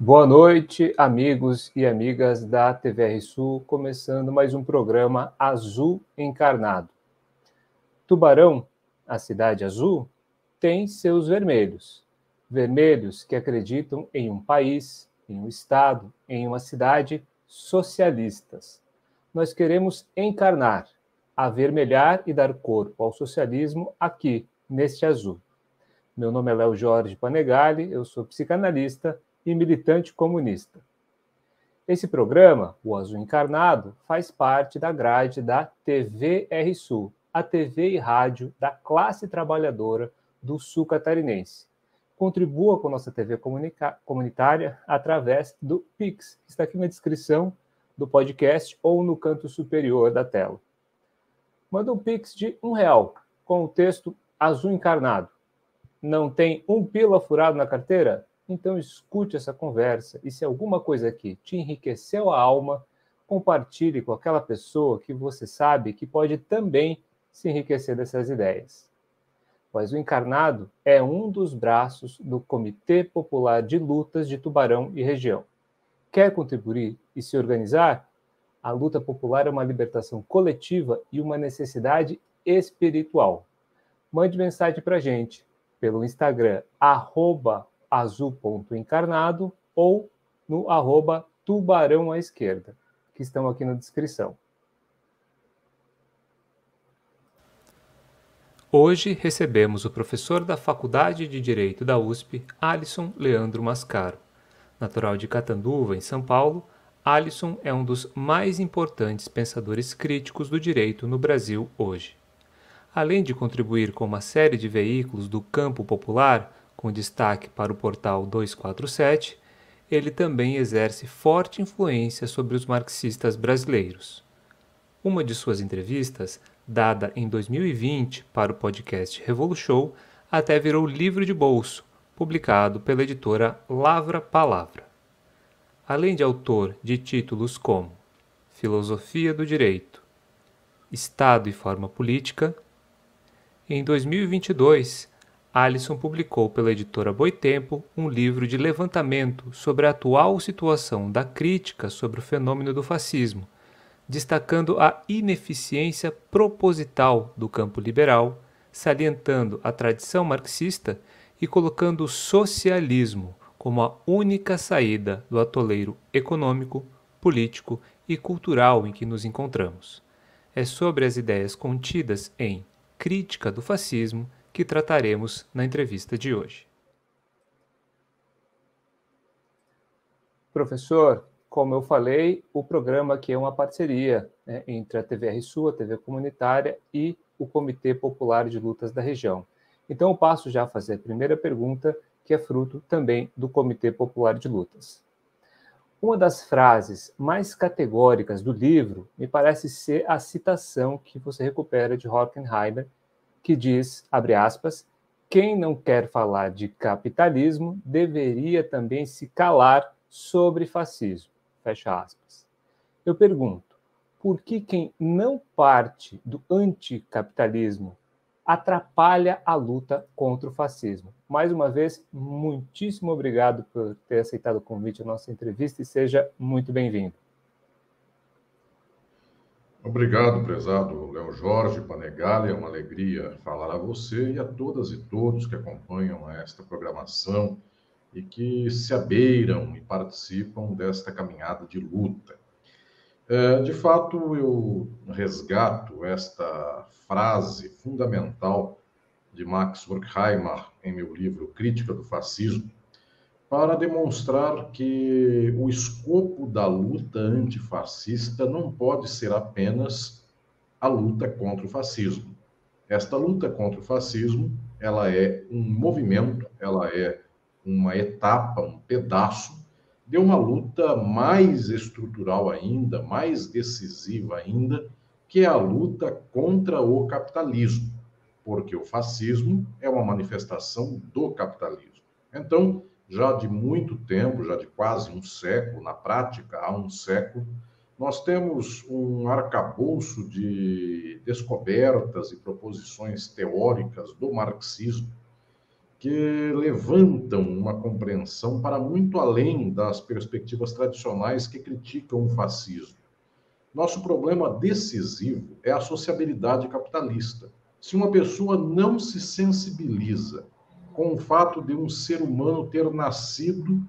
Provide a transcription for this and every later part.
Boa noite, amigos e amigas da TVR Sul, começando mais um programa Azul Encarnado. Tubarão, a cidade azul, tem seus vermelhos. Vermelhos que acreditam em um país, em um estado, em uma cidade socialistas. Nós queremos encarnar, avermelhar e dar corpo ao socialismo aqui, neste azul. Meu nome é Léo Jorge Panegali, eu sou psicanalista e militante comunista. Esse programa, o Azul Encarnado, faz parte da grade da TVR Sul, a TV e rádio da classe trabalhadora do Sul Catarinense. Contribua com nossa TV comunitária através do Pix, que está aqui na descrição do podcast ou no canto superior da tela. Manda um Pix de R$1 com o texto Azul Encarnado. Não tem um pila furado na carteira? Então escute essa conversa e se alguma coisa aqui te enriqueceu a alma, compartilhe com aquela pessoa que você sabe que pode também se enriquecer dessas ideias. Pois o Encarnado é um dos braços do Comitê Popular de Lutas de Tubarão e região. Quer contribuir e se organizar? A luta popular é uma libertação coletiva e uma necessidade espiritual. Mande mensagem para a gente pelo Instagram, @azul.encarnado ou no @tubarão à esquerda, que estão aqui na descrição. Hoje recebemos o professor da Faculdade de Direito da USP, Alisson Leandro Mascaro. Natural de Catanduva, em São Paulo, Alisson é um dos mais importantes pensadores críticos do direito no Brasil hoje. Além de contribuir com uma série de veículos do campo popular, com destaque para o portal 247, ele também exerce forte influência sobre os marxistas brasileiros. Uma de suas entrevistas, dada em 2020 para o podcast Revolution, até virou livro de bolso, publicado pela editora Lavra Palavra. Além de autor de títulos como Filosofia do Direito, Estado e Forma Política, em 2022, Alisson publicou pela editora Boitempo um livro de levantamento sobre a atual situação da crítica sobre o fenômeno do fascismo, destacando a ineficiência proposital do campo liberal, salientando a tradição marxista e colocando o socialismo como a única saída do atoleiro econômico, político e cultural em que nos encontramos. É sobre as ideias contidas em Crítica do Fascismo que trataremos na entrevista de hoje. Professor, como eu falei, o programa aqui é uma parceria, entre a TVR Sul, a TV comunitária e o Comitê Popular de Lutas da região. Então eu passo já a fazer a primeira pergunta, que é fruto também do Comitê Popular de Lutas. Uma das frases mais categóricas do livro me parece ser a citação que você recupera de Horkheimer, que diz, abre aspas, quem não quer falar de capitalismo deveria também se calar sobre fascismo, fecha aspas. Eu pergunto, por que quem não parte do anticapitalismo atrapalha a luta contra o fascismo? Mais uma vez, muitíssimo obrigado por ter aceitado o convite à nossa entrevista e seja muito bem-vindo. Obrigado, prezado Léo Jorge Panegali. É uma alegria falar a você e a todas e todos que acompanham esta programação e que se abeiram e participam desta caminhada de luta. De fato, eu resgato esta frase fundamental de Max Horkheimer em meu livro Crítica do Fascismo, para demonstrar que o escopo da luta antifascista não pode ser apenas a luta contra o fascismo. Esta luta contra o fascismo, ela é um movimento, ela é uma etapa, um pedaço de uma luta mais estrutural ainda, mais decisiva ainda, que é a luta contra o capitalismo, porque o fascismo é uma manifestação do capitalismo. Então, já de muito tempo, já de quase um século, na prática, há um século, nós temos um arcabouço de descobertas e proposições teóricas do marxismo que levantam uma compreensão para muito além das perspectivas tradicionais que criticam o fascismo. Nosso problema decisivo é a sociabilidade capitalista. Se uma pessoa não se sensibiliza com o fato de um ser humano ter nascido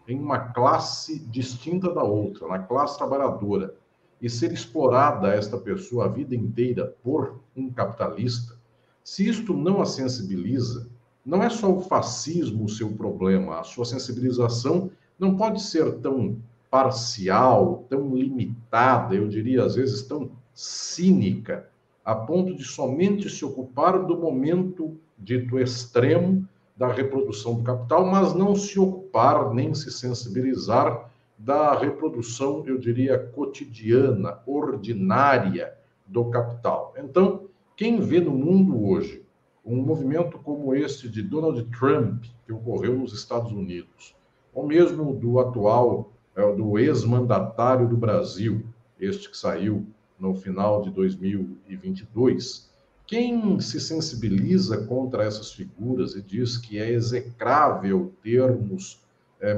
em uma classe distinta da outra, na classe trabalhadora, e ser explorada esta pessoa a vida inteira por um capitalista, se isto não a sensibiliza, não é só o fascismo o seu problema, a sua sensibilização não pode ser tão parcial, tão limitada, eu diria às vezes tão cínica, a ponto de somente se ocupar do momento dito extremo da reprodução do capital, mas não se ocupar nem se sensibilizar da reprodução, eu diria, cotidiana, ordinária do capital. Então, quem vê no mundo hoje um movimento como este de Donald Trump, que ocorreu nos Estados Unidos, ou mesmo do atual, do ex-mandatário do Brasil, este que saiu no final de 2022, quem se sensibiliza contra essas figuras e diz que é execrável termos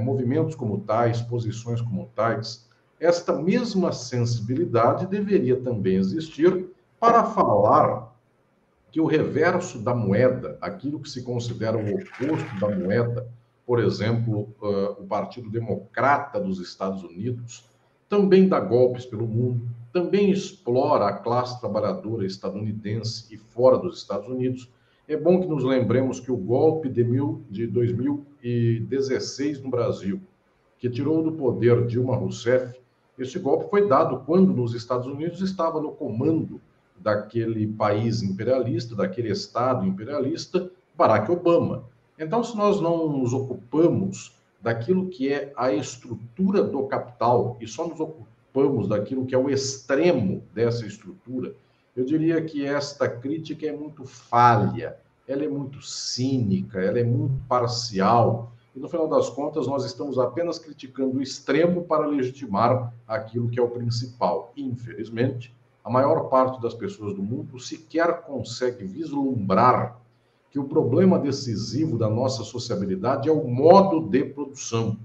movimentos como tais, posições como tais, esta mesma sensibilidade deveria também existir para falar que o reverso da moeda, aquilo que se considera o oposto da moeda, por exemplo, o Partido Democrata dos Estados Unidos, também dá golpes pelo mundo, também explora a classe trabalhadora estadunidense e fora dos Estados Unidos. É bom que nos lembremos que o golpe de 2016 no Brasil, que tirou do poder Dilma Rousseff, esse golpe foi dado quando nos Estados Unidos estava no comando daquele país imperialista, daquele Estado imperialista, Barack Obama. Então, se nós não nos ocupamos daquilo que é a estrutura do capital e só nos ocupamos daquilo que é o extremo dessa estrutura, eu diria que esta crítica é muito falha, ela é muito cínica, ela é muito parcial, e no final das contas nós estamos apenas criticando o extremo para legitimar aquilo que é o principal. Infelizmente, a maior parte das pessoas do mundo sequer consegue vislumbrar que o problema decisivo da nossa sociabilidade é o modo de produção,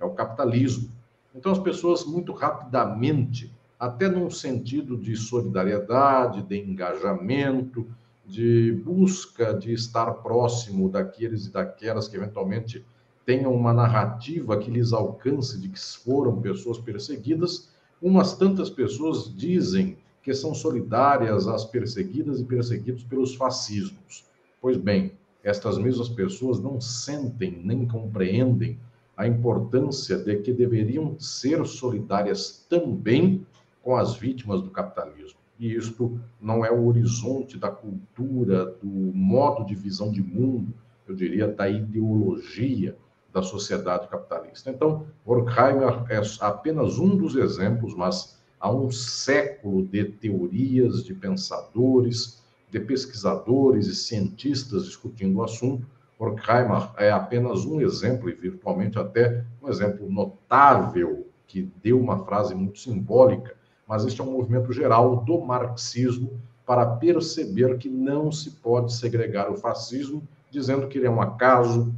é o capitalismo. Então, as pessoas muito rapidamente, até num sentido de solidariedade, de engajamento, de busca de estar próximo daqueles e daquelas que eventualmente tenham uma narrativa que lhes alcance de que foram pessoas perseguidas, umas tantas pessoas dizem que são solidárias às perseguidas e perseguidos pelos fascismos. Pois bem, estas mesmas pessoas não sentem nem compreendem a importância de que deveriam ser solidárias também com as vítimas do capitalismo. E isto não é o horizonte da cultura, do modo de visão de mundo, eu diria, da ideologia da sociedade capitalista. Então, Horkheimer é apenas um dos exemplos, mas há um século de teorias, de pensadores, de pesquisadores e cientistas discutindo o assunto. Horkheimer é apenas um exemplo, e virtualmente até um exemplo notável, que deu uma frase muito simbólica, mas este é um movimento geral do marxismo para perceber que não se pode segregar o fascismo, dizendo que ele é um acaso,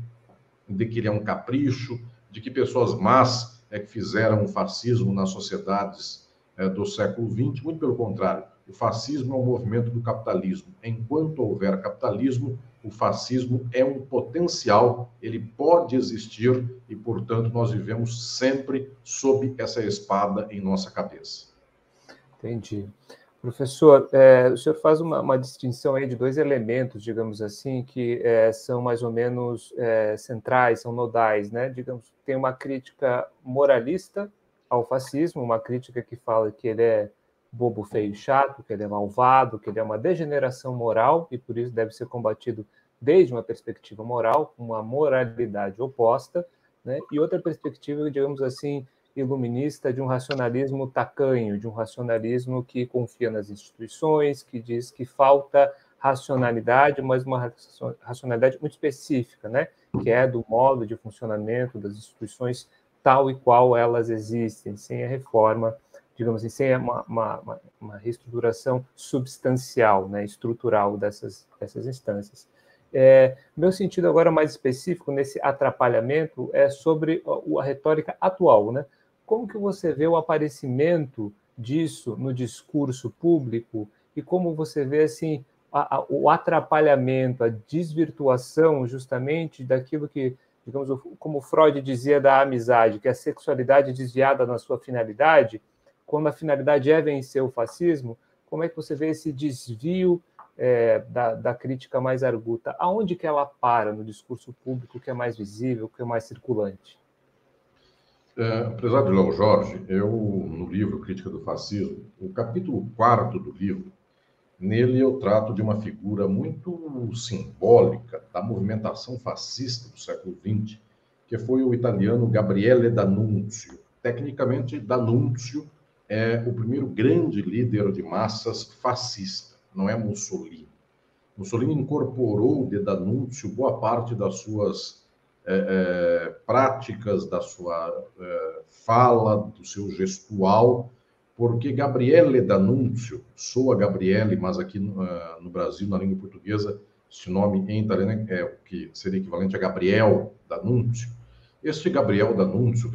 de que ele é um capricho, de que pessoas más que fizeram o fascismo nas sociedades do século XX. Muito pelo contrário, o fascismo é um movimento do capitalismo. Enquanto houver capitalismo, o fascismo é um potencial, ele pode existir e, portanto, nós vivemos sempre sob essa espada em nossa cabeça. Entendi. Professor, o senhor faz uma distinção aí de dois elementos, digamos assim, que são mais ou menos centrais, são nodais, né? Digamos, tem uma crítica moralista ao fascismo, uma crítica que fala que ele é bobo, feio e chato, que ele é malvado, que ele é uma degeneração moral e por isso deve ser combatido desde uma perspectiva moral, uma moralidade oposta, né? E outra perspectiva, digamos assim, iluminista, de um racionalismo tacanho, de um racionalismo que confia nas instituições, que diz que falta racionalidade, mas uma racionalidade muito específica, né? Que é do modo de funcionamento das instituições tal e qual elas existem, sem a reforma, digamos assim, sem uma reestruturação substancial, né? Estrutural dessas instâncias. Meu sentido agora mais específico nesse atrapalhamento é sobre a retórica atual, né? Como que você vê o aparecimento disso no discurso público e como você vê assim o atrapalhamento, a desvirtuação justamente daquilo que, digamos, como Freud dizia da amizade, que a sexualidade desviada na sua finalidade, quando a finalidade é vencer o fascismo, como é que você vê esse desvio da crítica mais arguta? Aonde que ela para no discurso público que é mais visível, que é mais circulante? Apesar de Léo Jorge, no livro Crítica do Fascismo, o capítulo 4º do livro, nele eu trato de uma figura muito simbólica da movimentação fascista do século XX, que foi o italiano Gabriele D'Annunzio. Tecnicamente, D'Annunzio é o primeiro grande líder de massas fascista, não é Mussolini. Mussolini incorporou de D'Annunzio boa parte das suas práticas, da sua fala, do seu gestual, porque Gabriele D'Annunzio, soa Gabriele, mas aqui no Brasil, na língua portuguesa, esse nome em italiano é o que seria equivalente a Gabriel D'Annunzio. Este Gabriele D'Annunzio,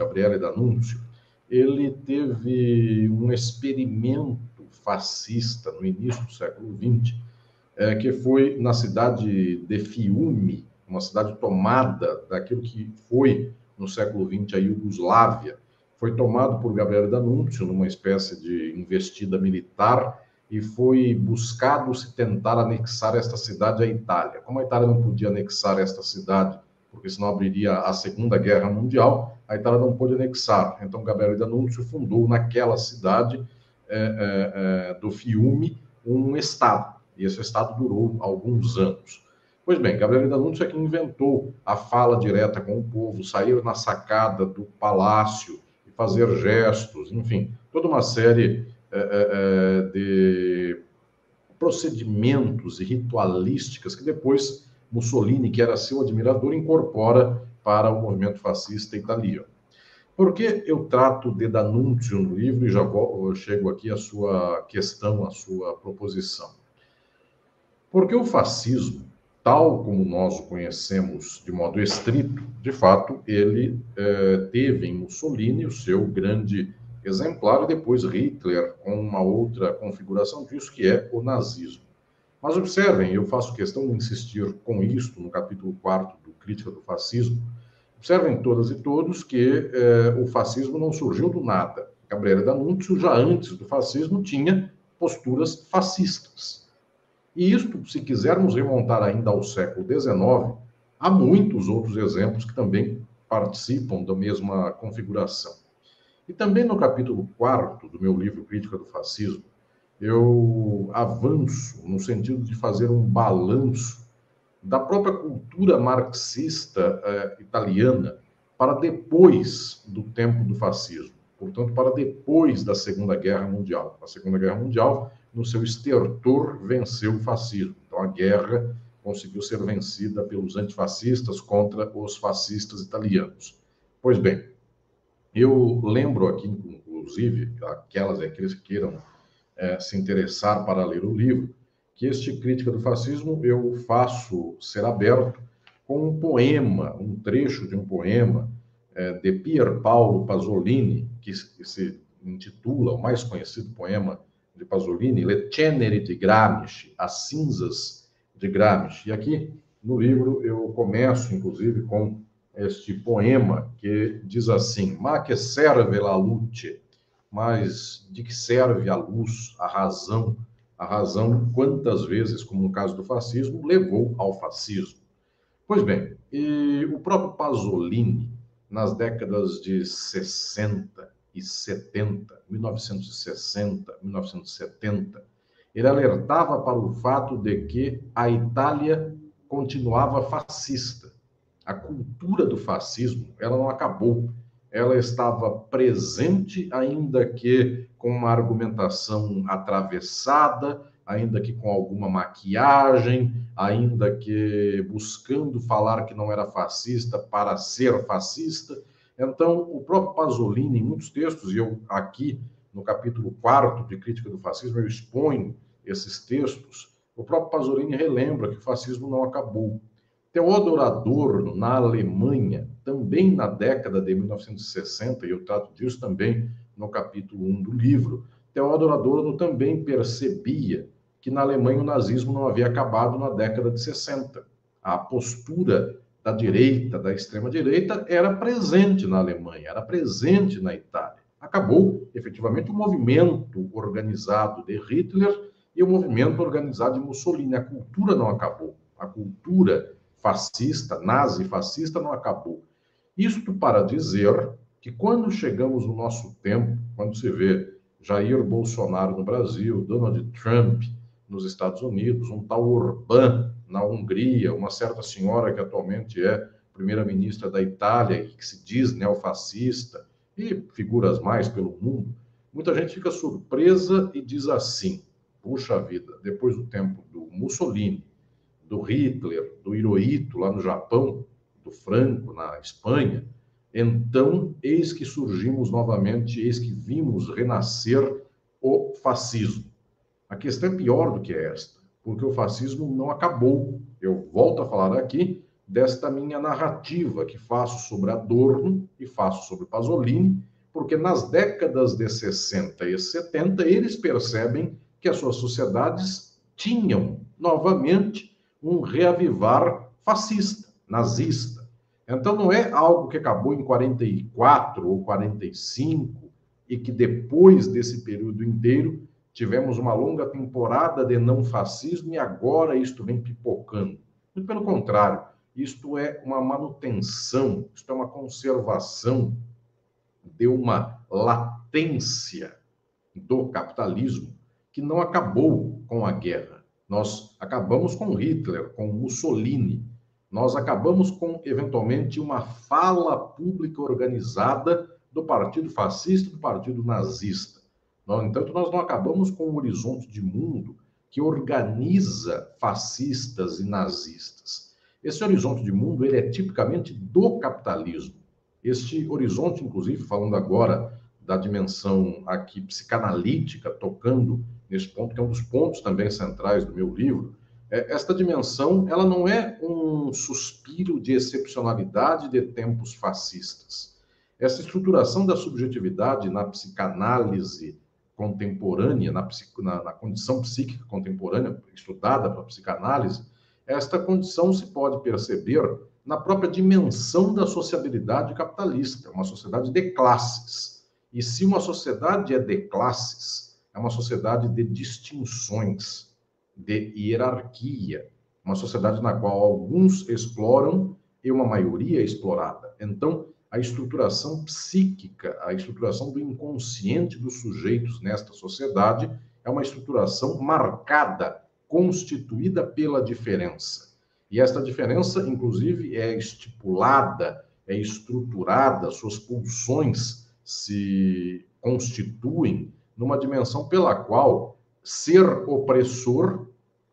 ele teve um experimento fascista no início do século XX, que foi na cidade de Fiume, uma cidade tomada daquilo que foi, no século XX, a Iugoslávia. Foi tomado por Gabriele D'Annunzio numa espécie de investida militar e foi buscado se tentar anexar esta cidade à Itália. Como a Itália não podia anexar esta cidade, porque senão abriria a Segunda Guerra Mundial, a Itália não pôde anexar. Então, Gabriele D'Annunzio fundou naquela cidade do Fiume um estado. E esse estado durou alguns anos. Pois bem, Gabriele D'Annunzio é que inventou a fala direta com o povo, sair na sacada do palácio e fazer gestos, enfim, toda uma série de procedimentos e ritualísticas que depois Mussolini, que era seu admirador, incorpora para o movimento fascista italiano. Por que eu trato de D'Annunzio no livro e já chego aqui à sua questão, à sua proposição? Porque o fascismo, tal como nós o conhecemos de modo estrito, de fato, ele teve em Mussolini o seu grande exemplar e depois Hitler com uma outra configuração disso, que é o nazismo. Mas observem, eu faço questão de insistir com isto no capítulo 4º do Crítica do Fascismo, observem todas e todos que o fascismo não surgiu do nada. Gabriele D'Annunzio, já antes do fascismo, tinha posturas fascistas. E isto, se quisermos remontar ainda ao século XIX, há muitos outros exemplos que também participam da mesma configuração. E também no capítulo 4º do meu livro Crítica do Fascismo, eu avanço no sentido de fazer um balanço da própria cultura marxista italiana para depois do tempo do fascismo, portanto, para depois da Segunda Guerra Mundial. A Segunda Guerra Mundial, no seu estertor, venceu o fascismo. Então, a guerra conseguiu ser vencida pelos antifascistas contra os fascistas italianos. Pois bem, eu lembro aqui, inclusive, aqueles que queiram se interessar para ler o livro, que este Crítica do Fascismo eu faço ser aberto com um poema, um trecho de um poema de Pier Paolo Pasolini, que se intitula, o mais conhecido poema de Pasolini, Le Ceneri di Gramsci, As Cinzas de Gramsci. E aqui no livro eu começo, inclusive, com este poema que diz assim: Ma che serve la luce? Mas de que serve a luz, a razão? A razão, quantas vezes, como no caso do fascismo, levou ao fascismo? Pois bem, e o próprio Pasolini, nas décadas de 60 e 70, 1960, 1970, ele alertava para o fato de que a Itália continuava fascista. A cultura do fascismo, ela não acabou. Ela estava presente, ainda que com uma argumentação atravessada, ainda que com alguma maquiagem, ainda que buscando falar que não era fascista para ser fascista. Então, o próprio Pasolini, em muitos textos, e eu aqui no capítulo 4º de Crítica do Fascismo, eu exponho esses textos, O próprio Pasolini relembra que o fascismo não acabou. Theodor Adorno, na Alemanha, também na década de 1960, e eu trato disso também no capítulo 1 do livro, Theodor Adorno também percebia que na Alemanha o nazismo não havia acabado na década de 60. A postura da direita, da extrema-direita, era presente na Alemanha, era presente na Itália. Acabou, efetivamente, o movimento organizado de Hitler e o movimento organizado de Mussolini. A cultura não acabou. A cultura fascista, nazi-fascista, não acabou. Isto para dizer que quando chegamos no nosso tempo, quando se vê Jair Bolsonaro no Brasil, Donald Trump nos Estados Unidos, um tal Orbán na Hungria, uma certa senhora que atualmente é primeira-ministra da Itália e que se diz neofascista, e figuras mais pelo mundo, muita gente fica surpresa e diz assim: puxa vida, depois do tempo do Mussolini, do Hitler, do Hirohito lá no Japão, do Franco na Espanha, então eis que surgimos novamente, eis que vimos renascer o fascismo. A questão é pior do que esta, porque o fascismo não acabou. Eu volto a falar aqui desta minha narrativa que faço sobre Adorno e faço sobre Pasolini, porque nas décadas de 60 e 70 eles percebem que as suas sociedades tinham novamente um reavivar fascista, nazista. Então não é algo que acabou em 44 ou 45 e que depois desse período inteiro tivemos uma longa temporada de não fascismo e agora isto vem pipocando. Muito pelo contrário, isto é uma manutenção, isto é uma conservação de uma latência do capitalismo que não acabou com a guerra. Nós acabamos com Hitler, com Mussolini, nós acabamos com, eventualmente, uma fala pública organizada do partido fascista e do partido nazista. No entanto, nós não acabamos com um horizonte de mundo que organiza fascistas e nazistas. Esse horizonte de mundo ele é tipicamente do capitalismo. Este horizonte, inclusive, falando agora da dimensão aqui psicanalítica, tocando nesse ponto, que é um dos pontos também centrais do meu livro, esta dimensão ela não é um suspiro de excepcionalidade de tempos fascistas. Essa estruturação da subjetividade na psicanálise contemporânea, na condição psíquica contemporânea, estudada pela psicanálise, esta condição se pode perceber na própria dimensão da sociabilidade capitalista, uma sociedade de classes. E se uma sociedade é de classes, é uma sociedade de distinções, de hierarquia, uma sociedade na qual alguns exploram e uma maioria é explorada. Então, a estruturação psíquica, a estruturação do inconsciente dos sujeitos nesta sociedade é uma estruturação marcada, constituída pela diferença. E esta diferença, inclusive, é estipulada, é estruturada, suas pulsões se constituem numa dimensão pela qual ser opressor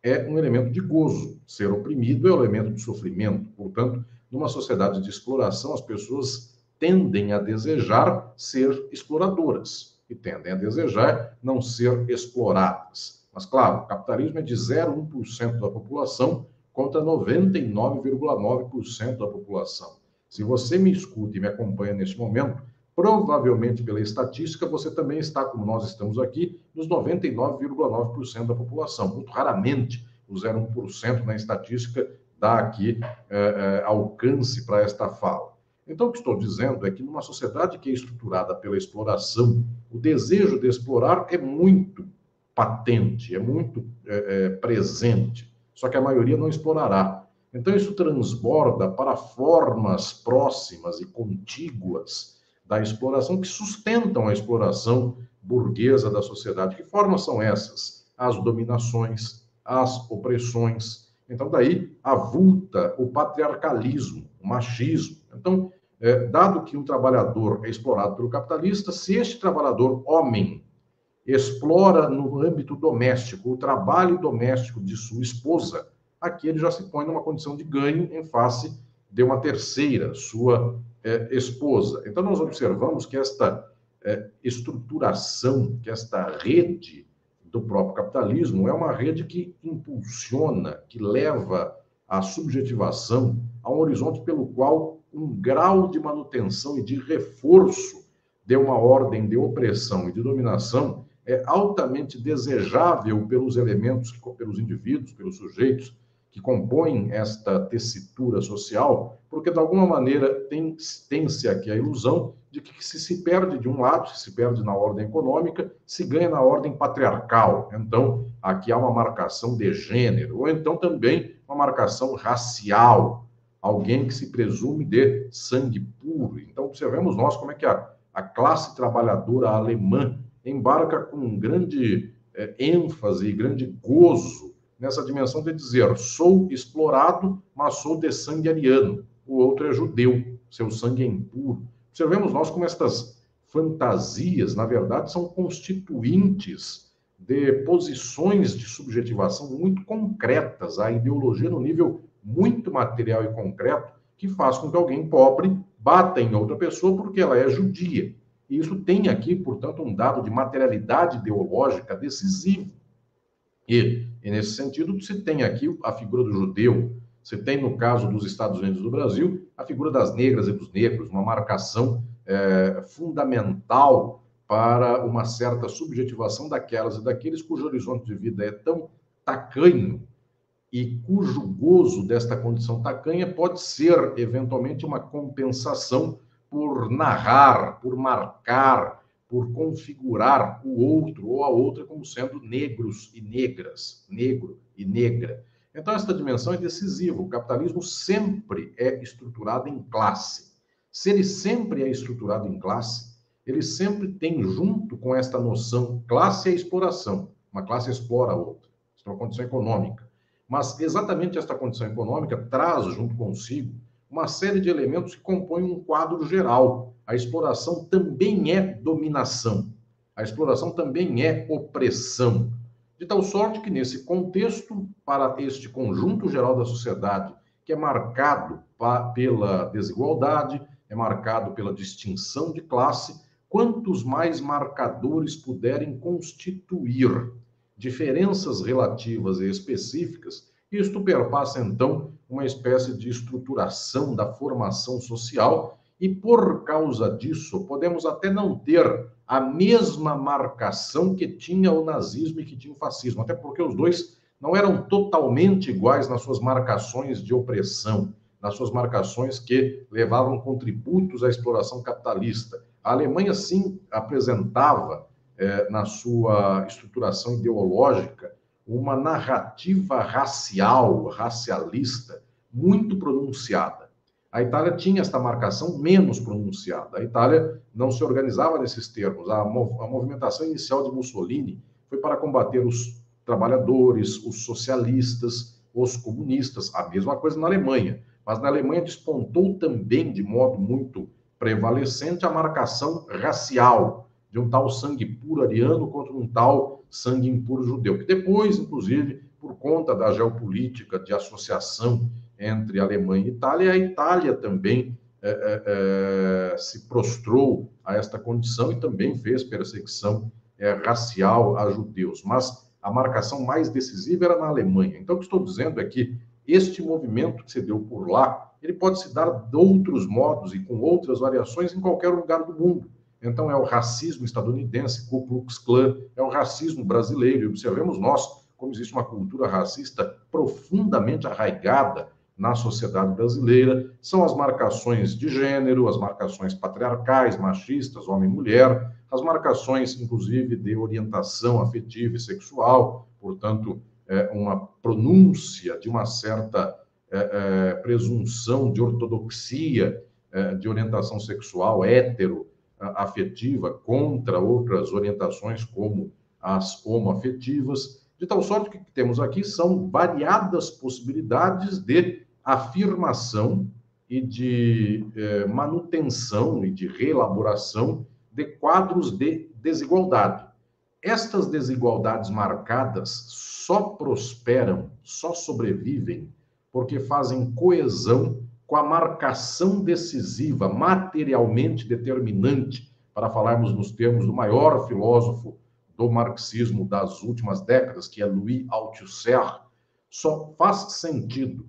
é um elemento de gozo, ser oprimido é um elemento de sofrimento. Portanto, numa sociedade de exploração, as pessoas tendem a desejar ser exploradoras e tendem a desejar não ser exploradas. Mas, claro, o capitalismo é de 0,1% da população contra 99,9% da população. Se você me escuta e me acompanha neste momento, provavelmente pela estatística, você também está, como nós estamos aqui, nos 99,9% da população. Muito raramente o 0,1% na estatística dá aqui alcance para esta fala. Então, o que estou dizendo é que numa sociedade que é estruturada pela exploração, o desejo de explorar é muito patente, é muito presente, só que a maioria não explorará. Então, isso transborda para formas próximas e contíguas da exploração que sustentam a exploração burguesa da sociedade. Que formas são essas? As dominações, as opressões. Então, daí avulta o patriarcalismo, o machismo. Então, dado que um trabalhador é explorado pelo capitalista, se este trabalhador homem explora no âmbito doméstico o trabalho doméstico de sua esposa, aqui ele já se põe numa condição de ganho em face de uma terceira, sua esposa. Então, nós observamos que esta estruturação, que esta rede do próprio capitalismo, é uma rede que impulsiona, que leva a subjetivação a um horizonte pelo qual um grau de manutenção e de reforço de uma ordem de opressão e de dominação é altamente desejável pelos elementos, pelos indivíduos, pelos sujeitos que compõem esta tessitura social, porque, de alguma maneira, tem-se aqui a ilusão de que se perde de um lado, se perde na ordem econômica, se ganha na ordem patriarcal. Então, aqui há uma marcação de gênero, ou então também uma marcação racial, alguém que se presume de sangue puro. Então, observemos nós como é que a classe trabalhadora alemã embarca com grande ênfase e grande gozo nessa dimensão de dizer: sou explorado, mas sou de sangue ariano. O outro é judeu, seu sangue é impuro. Observemos nós como estas fantasias, na verdade, são constituintes de posições de subjetivação muito concretas, a ideologia no nível muito material e concreto, que faz com que alguém pobre bata em outra pessoa porque ela é judia. E isso tem aqui, portanto, um dado de materialidade ideológica decisivo. E nesse sentido, você tem aqui a figura do judeu, você tem, no caso dos Estados Unidos e do Brasil, a figura das negras e dos negros, uma marcação fundamental para uma certa subjetivação daquelas e daqueles cujo horizonte de vida é tão tacanho e cujo gozo desta condição tacanha pode ser, eventualmente, uma compensação por narrar, por marcar, por configurar o outro ou a outra como sendo negros e negras, negro e negra. Então, esta dimensão é decisiva. O capitalismo sempre é estruturado em classe. Se ele sempre é estruturado em classe, ele sempre tem, junto com esta noção, classe é exploração. Uma classe explora a outra. Isso é uma condição econômica. Mas exatamente esta condição econômica traz junto consigo uma série de elementos que compõem um quadro geral. A exploração também é dominação. A exploração também é opressão. De tal sorte que, nesse contexto, para este conjunto geral da sociedade, que é marcado pela desigualdade, é marcado pela distinção de classe, quantos mais marcadores puderem constituir diferenças relativas e específicas, isto perpassa, então, uma espécie de estruturação da formação social e, por causa disso, podemos até não ter a mesma marcação que tinha o nazismo e que tinha o fascismo, até porque os dois não eram totalmente iguais nas suas marcações de opressão, nas suas marcações que levavam contributos à exploração capitalista. A Alemanha, sim, apresentava na sua estruturação ideológica, uma narrativa racial, racialista, muito pronunciada. A Itália tinha esta marcação menos pronunciada. A Itália não se organizava nesses termos. A movimentação inicial de Mussolini foi para combater os trabalhadores, os socialistas, os comunistas. A mesma coisa na Alemanha. Mas na Alemanha despontou também, de modo muito prevalecente, a marcação racial, de um tal sangue puro ariano contra um tal sangue impuro judeu, que depois, inclusive, por conta da geopolítica de associação entre Alemanha e Itália, a Itália também se prostrou a esta condição e também fez perseguição racial a judeus. Mas a marcação mais decisiva era na Alemanha. Então, o que estou dizendo é que este movimento que se deu por lá, ele pode se dar de outros modos e com outras variações em qualquer lugar do mundo. Então, é o racismo estadunidense, Ku Klux Klan, é o racismo brasileiro. E observemos nós como existe uma cultura racista profundamente arraigada na sociedade brasileira. São as marcações de gênero, as marcações patriarcais, machistas, homem e mulher, as marcações, inclusive, de orientação afetiva e sexual, portanto, uma pronúncia de uma certa presunção de ortodoxia de orientação sexual afetiva contra outras orientações como as homoafetivas, de tal sorte que o que temos aqui são variadas possibilidades de afirmação e de manutenção e de reelaboração de quadros de desigualdade. Estas desigualdades marcadas só prosperam, só sobrevivem, porque fazem coesão com a marcação decisiva, materialmente determinante, para falarmos nos termos do maior filósofo do marxismo das últimas décadas, que é Louis Althusser, só faz sentido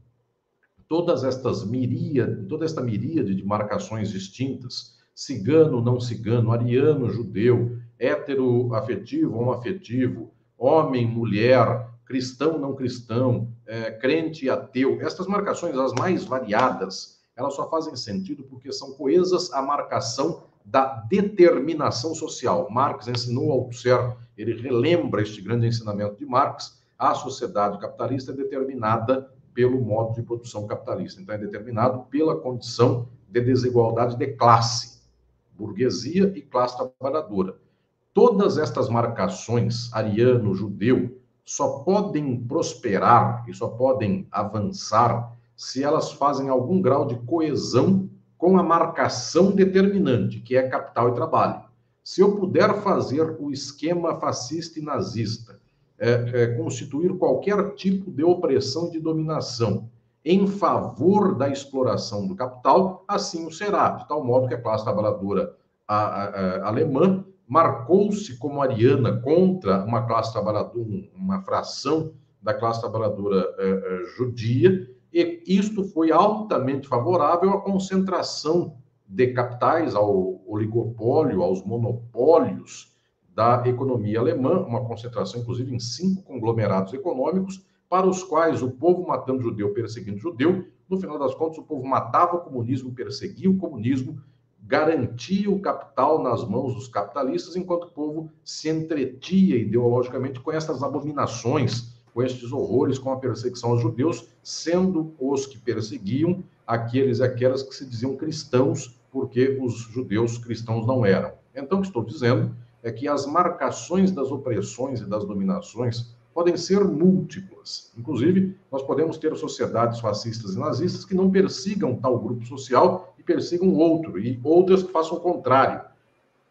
toda esta miríade de marcações distintas, cigano, não cigano, ariano, judeu, heteroafetivo, homoafetivo, homem, mulher, cristão, não cristão, crente e ateu. Estas marcações, as mais variadas, elas só fazem sentido porque são coesas à marcação da determinação social. Marx ensinou ao Althusser, ele relembra este grande ensinamento de Marx: a sociedade capitalista é determinada pelo modo de produção capitalista. Então, é determinado pela condição de desigualdade de classe, burguesia e classe trabalhadora. Todas estas marcações, ariano, judeu, só podem prosperar e só podem avançar se elas fazem algum grau de coesão com a marcação determinante, que é capital e trabalho. Se eu puder fazer o esquema fascista e nazista, constituir qualquer tipo de opressão e de dominação em favor da exploração do capital, assim o será, de tal modo que a classe trabalhadora alemã marcou-se como ariana contra uma classe trabalhadora, uma fração da classe trabalhadora judia, e isto foi altamente favorável à concentração de capitais, ao oligopólio, aos monopólios da economia alemã, uma concentração, inclusive, em 5 conglomerados econômicos, para os quais o povo matando judeu, perseguindo judeu, no final das contas, o povo matava o comunismo, perseguia o comunismo, garantia o capital nas mãos dos capitalistas, enquanto o povo se entretia ideologicamente com essas abominações, com estes horrores, com a perseguição aos judeus, sendo os que perseguiam aqueles e aquelas que se diziam cristãos, porque os judeus cristãos não eram. Então, o que estou dizendo é que as marcações das opressões e das dominações podem ser múltiplas. Inclusive, nós podemos ter sociedades fascistas e nazistas que não persigam tal grupo social e persigam outro, e outras que façam o contrário.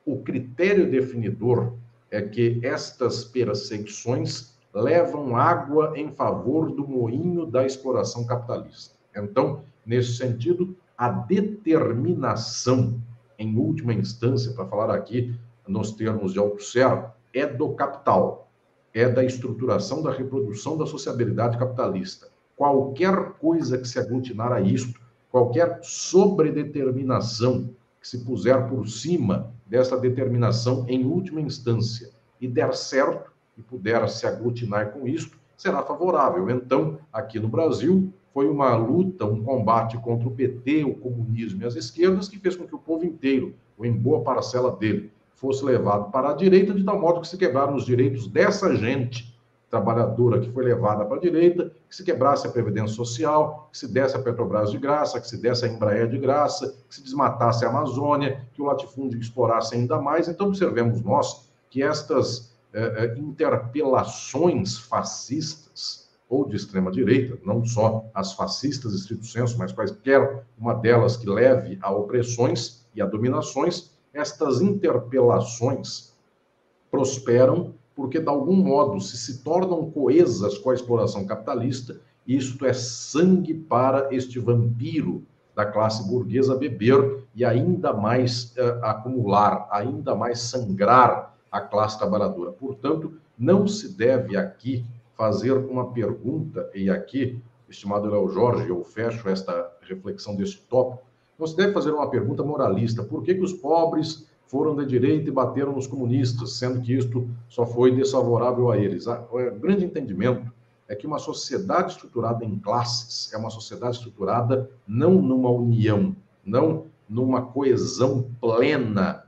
O critério definidor é que estas perseguições levam água em favor do moinho da exploração capitalista. Então, nesse sentido, a determinação, em última instância, para falar aqui nos termos de Althusser, é do capital, é da estruturação da reprodução da sociabilidade capitalista. Qualquer coisa que se aglutinar a isto, qualquer sobredeterminação que se puser por cima dessa determinação em última instância e der certo e puder se aglutinar com isto, será favorável. Então, aqui no Brasil, foi uma luta, um combate contra o PT, o comunismo e as esquerdas que fez com que o povo inteiro, ou em boa parcela dele, fosse levado para a direita, de tal modo que se quebraram os direitos dessa gente trabalhadora que foi levada para a direita, que se quebrasse a Previdência Social, que se desse a Petrobras de graça, que se desse a Embraer de graça, que se desmatasse a Amazônia, que o latifúndio explorasse ainda mais. Então, observemos nós que estas interpelações fascistas ou de extrema-direita, não só as fascistas estrito sensu, mas quaisquer uma delas que leve a opressões e a dominações, estas interpelações prosperam porque, de algum modo, se tornam coesas com a exploração capitalista, e isto é sangue para este vampiro da classe burguesa beber e ainda mais acumular, ainda mais sangrar a classe trabalhadora. Portanto, não se deve aqui fazer uma pergunta, e aqui, estimado Léo Jorge, eu fecho esta reflexão deste tópico, não se deve fazer uma pergunta moralista: por que os pobres foram da direita e bateram nos comunistas, sendo que isto só foi desfavorável a eles? O grande entendimento é que uma sociedade estruturada em classes é uma sociedade estruturada não numa união, não numa coesão plena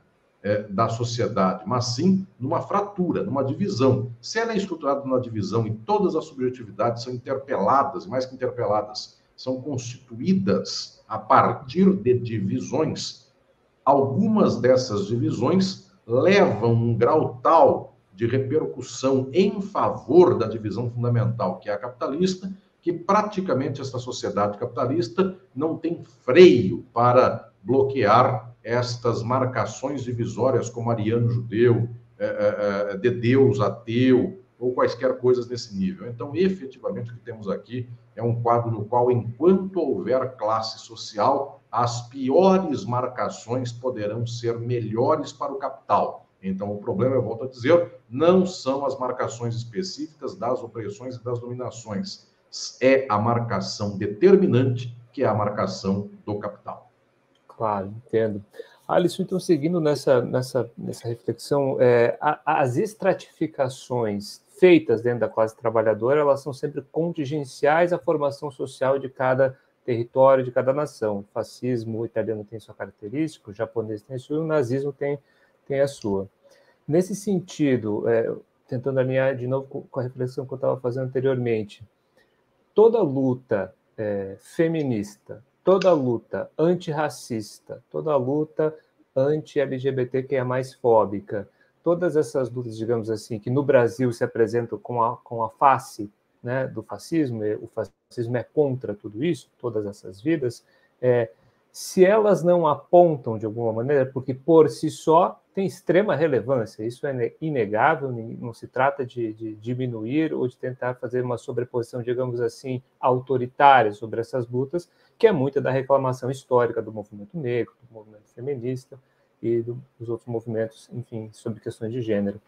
da sociedade, mas sim numa fratura, numa divisão. Se ela é estruturada numa divisão e todas as subjetividades são interpeladas, mais que interpeladas, são constituídas a partir de divisões, algumas dessas divisões levam um grau tal de repercussão em favor da divisão fundamental, que é a capitalista, que praticamente essa sociedade capitalista não tem freio para bloquear estas marcações divisórias como ariano-judeu, de Deus ateu, ou quaisquer coisas desse nível. Então, efetivamente, o que temos aqui é um quadro no qual, enquanto houver classe social, as piores marcações poderão ser melhores para o capital. Então, o problema, eu volto a dizer, não são as marcações específicas das opressões e das dominações. É a marcação determinante, que é a marcação do capital. Claro, entendo. Alisson, então, seguindo nessa reflexão, as estratificações feitas dentro da classe trabalhadora, elas são sempre contingenciais à formação social de cada território, de cada nação. O fascismo italiano tem sua característica, o japonês tem a sua, o nazismo tem a sua. Nesse sentido, tentando alinhar de novo com a reflexão que eu estava fazendo anteriormente, toda luta feminista, toda luta antirracista, toda luta anti-LGBTQIA+, fóbica, todas essas lutas, digamos assim, que no Brasil se apresentam com a face, né, do fascismo, o fascismo é contra tudo isso, todas essas vidas, se elas não apontam de alguma maneira, porque por si só tem extrema relevância, isso é inegável, não se trata de diminuir ou de tentar fazer uma sobreposição, digamos assim, autoritária sobre essas lutas, que é muita da reclamação histórica do movimento negro, do movimento feminista e dos outros movimentos, enfim, sobre questões de gênero.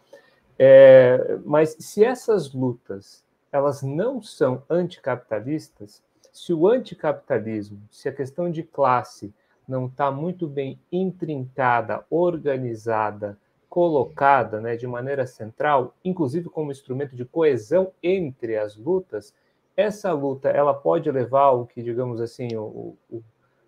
Mas se essas lutas elas não são anticapitalistas, se o anticapitalismo, se a questão de classe não está muito bem intrincada, organizada, colocada, né, de maneira central, inclusive como instrumento de coesão entre as lutas, essa luta ela pode levar ao que, digamos assim,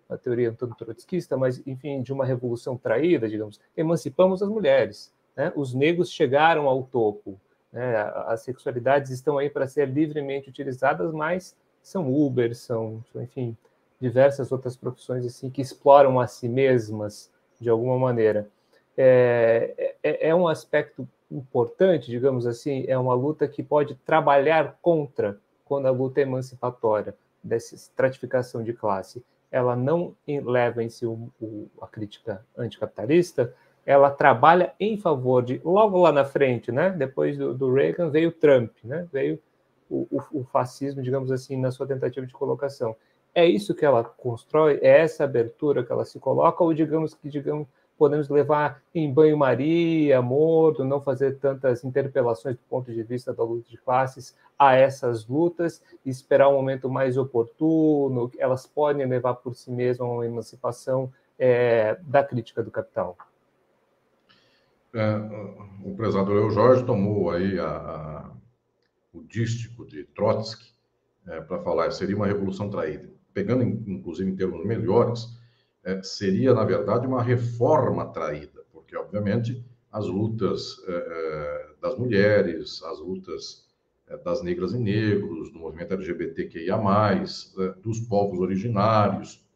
a teoria um tanto trotskista, mas, enfim, de uma revolução traída, digamos, emancipamos as mulheres, né? Os negros chegaram ao topo, né? As sexualidades estão aí para ser livremente utilizadas, mas são Uber, são, enfim, diversas outras profissões assim que exploram a si mesmas de alguma maneira. É um aspecto importante, digamos assim, é uma luta que pode trabalhar contra quando a luta é emancipatória, dessa estratificação de classe. Ela não leva em si a crítica anticapitalista, ela trabalha em favor de, logo lá na frente, né? Depois do Reagan veio o Trump, né? Veio o fascismo, digamos assim, na sua tentativa de colocação. É isso que ela constrói? É essa abertura que ela se coloca? Ou digamos, podemos levar em banho-maria, morto, não fazer tantas interpelações do ponto de vista da luta de classes a essas lutas e esperar um momento mais oportuno? Elas podem levar por si mesmas a uma emancipação da crítica do capital. O prezado Leo Jorge tomou aí o dístico de Trotsky para falar, seria uma revolução traída. Pegando, inclusive, em termos melhores, seria, na verdade, uma reforma traída, porque, obviamente, as lutas das mulheres, as lutas das negras e negros, do movimento LGBTQIA+, dos povos originários,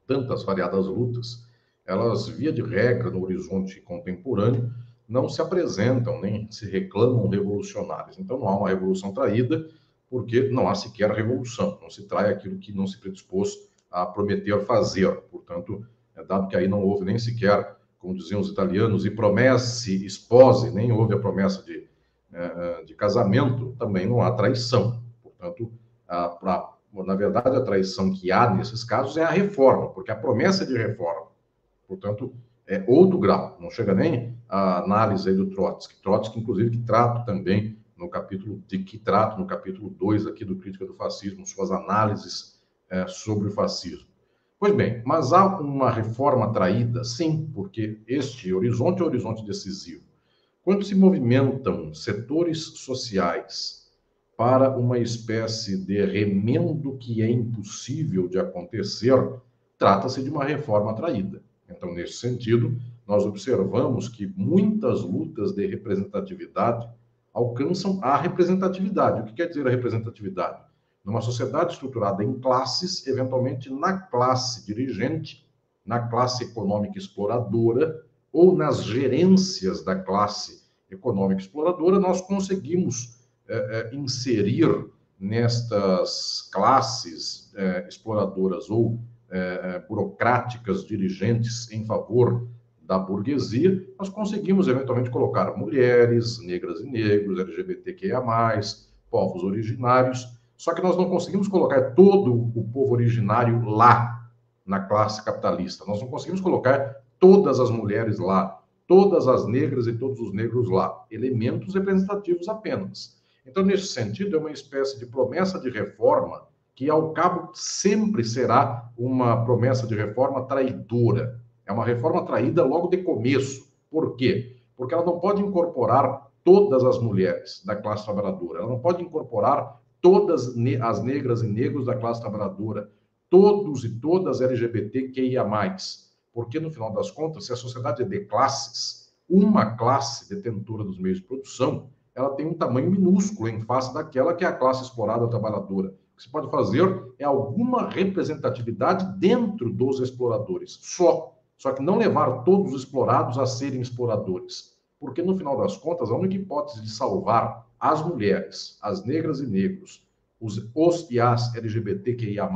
tantas variadas lutas, elas, via de regra, no horizonte contemporâneo, não se apresentam, nem se reclamam revolucionárias. Então, não há uma revolução traída, porque não há sequer revolução, não se trai aquilo que não se predispôs a prometer fazer. Portanto, dado que aí não houve nem sequer, como diziam os italianos, e promesse spose, nem houve a promessa de casamento, também não há traição. Portanto, na verdade, a traição que há nesses casos é a reforma, porque a promessa de reforma, portanto, é outro grau, não chega nem a análise aí do Trotsky. Trotsky, inclusive, que trato também no capítulo 2 aqui do Crítica do Fascismo, suas análises sobre o fascismo. Pois bem, mas há uma reforma traída? Sim, porque este horizonte é o horizonte decisivo. Quando se movimentam setores sociais para uma espécie de remendo que é impossível de acontecer, trata-se de uma reforma traída. Então, nesse sentido, nós observamos que muitas lutas de representatividade alcançam a representatividade. O que quer dizer a representatividade? Numa sociedade estruturada em classes, eventualmente na classe dirigente, na classe econômica exploradora ou nas gerências da classe econômica exploradora, nós conseguimos inserir nestas classes exploradoras ou burocráticas dirigentes em favor da burguesia, nós conseguimos eventualmente colocar mulheres, negras e negros, LGBTQIA+, povos originários, só que nós não conseguimos colocar todo o povo originário lá na classe capitalista, nós não conseguimos colocar todas as mulheres lá todas as negras e todos os negros lá. Elementos representativos apenas. Então, nesse sentido, é uma espécie de promessa de reforma que, ao cabo, sempre será uma promessa de reforma traidora. É uma reforma traída logo de começo. Por quê? Porque ela não pode incorporar todas as mulheres da classe trabalhadora, ela não pode incorporar todas as negras e negros da classe trabalhadora, todos e todas LGBTQIA+. Porque, no final das contas, se a sociedade é de classes, uma classe detentora dos meios de produção, ela tem um tamanho minúsculo em face daquela que é a classe explorada trabalhadora. O que se pode fazer é alguma representatividade dentro dos exploradores, só que não levar todos os explorados a serem exploradores. Porque, no final das contas, a única hipótese de salvar as mulheres, as negras e negros, os e as LGBTQIA+,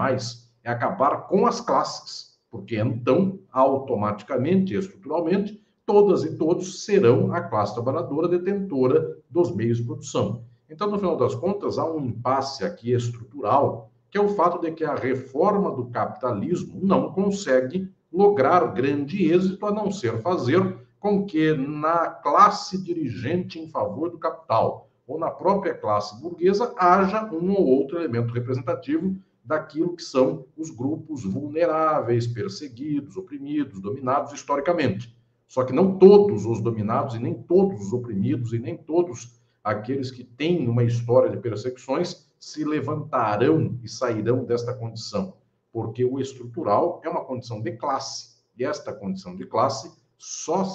é acabar com as classes. Porque, então, automaticamente e estruturalmente, todas e todos serão a classe trabalhadora detentora dos meios de produção. Então, no final das contas, há um impasse aqui estrutural, que é o fato de que a reforma do capitalismo não consegue lograr grande êxito, a não ser fazer com que na classe dirigente em favor do capital, ou na própria classe burguesa, haja um ou outro elemento representativo daquilo que são os grupos vulneráveis, perseguidos, oprimidos, dominados historicamente. Só que não todos os dominados e nem todos os oprimidos e nem todos aqueles que têm uma história de perseguições se levantarão e sairão desta condição, porque o estrutural é uma condição de classe, e esta condição de classe sua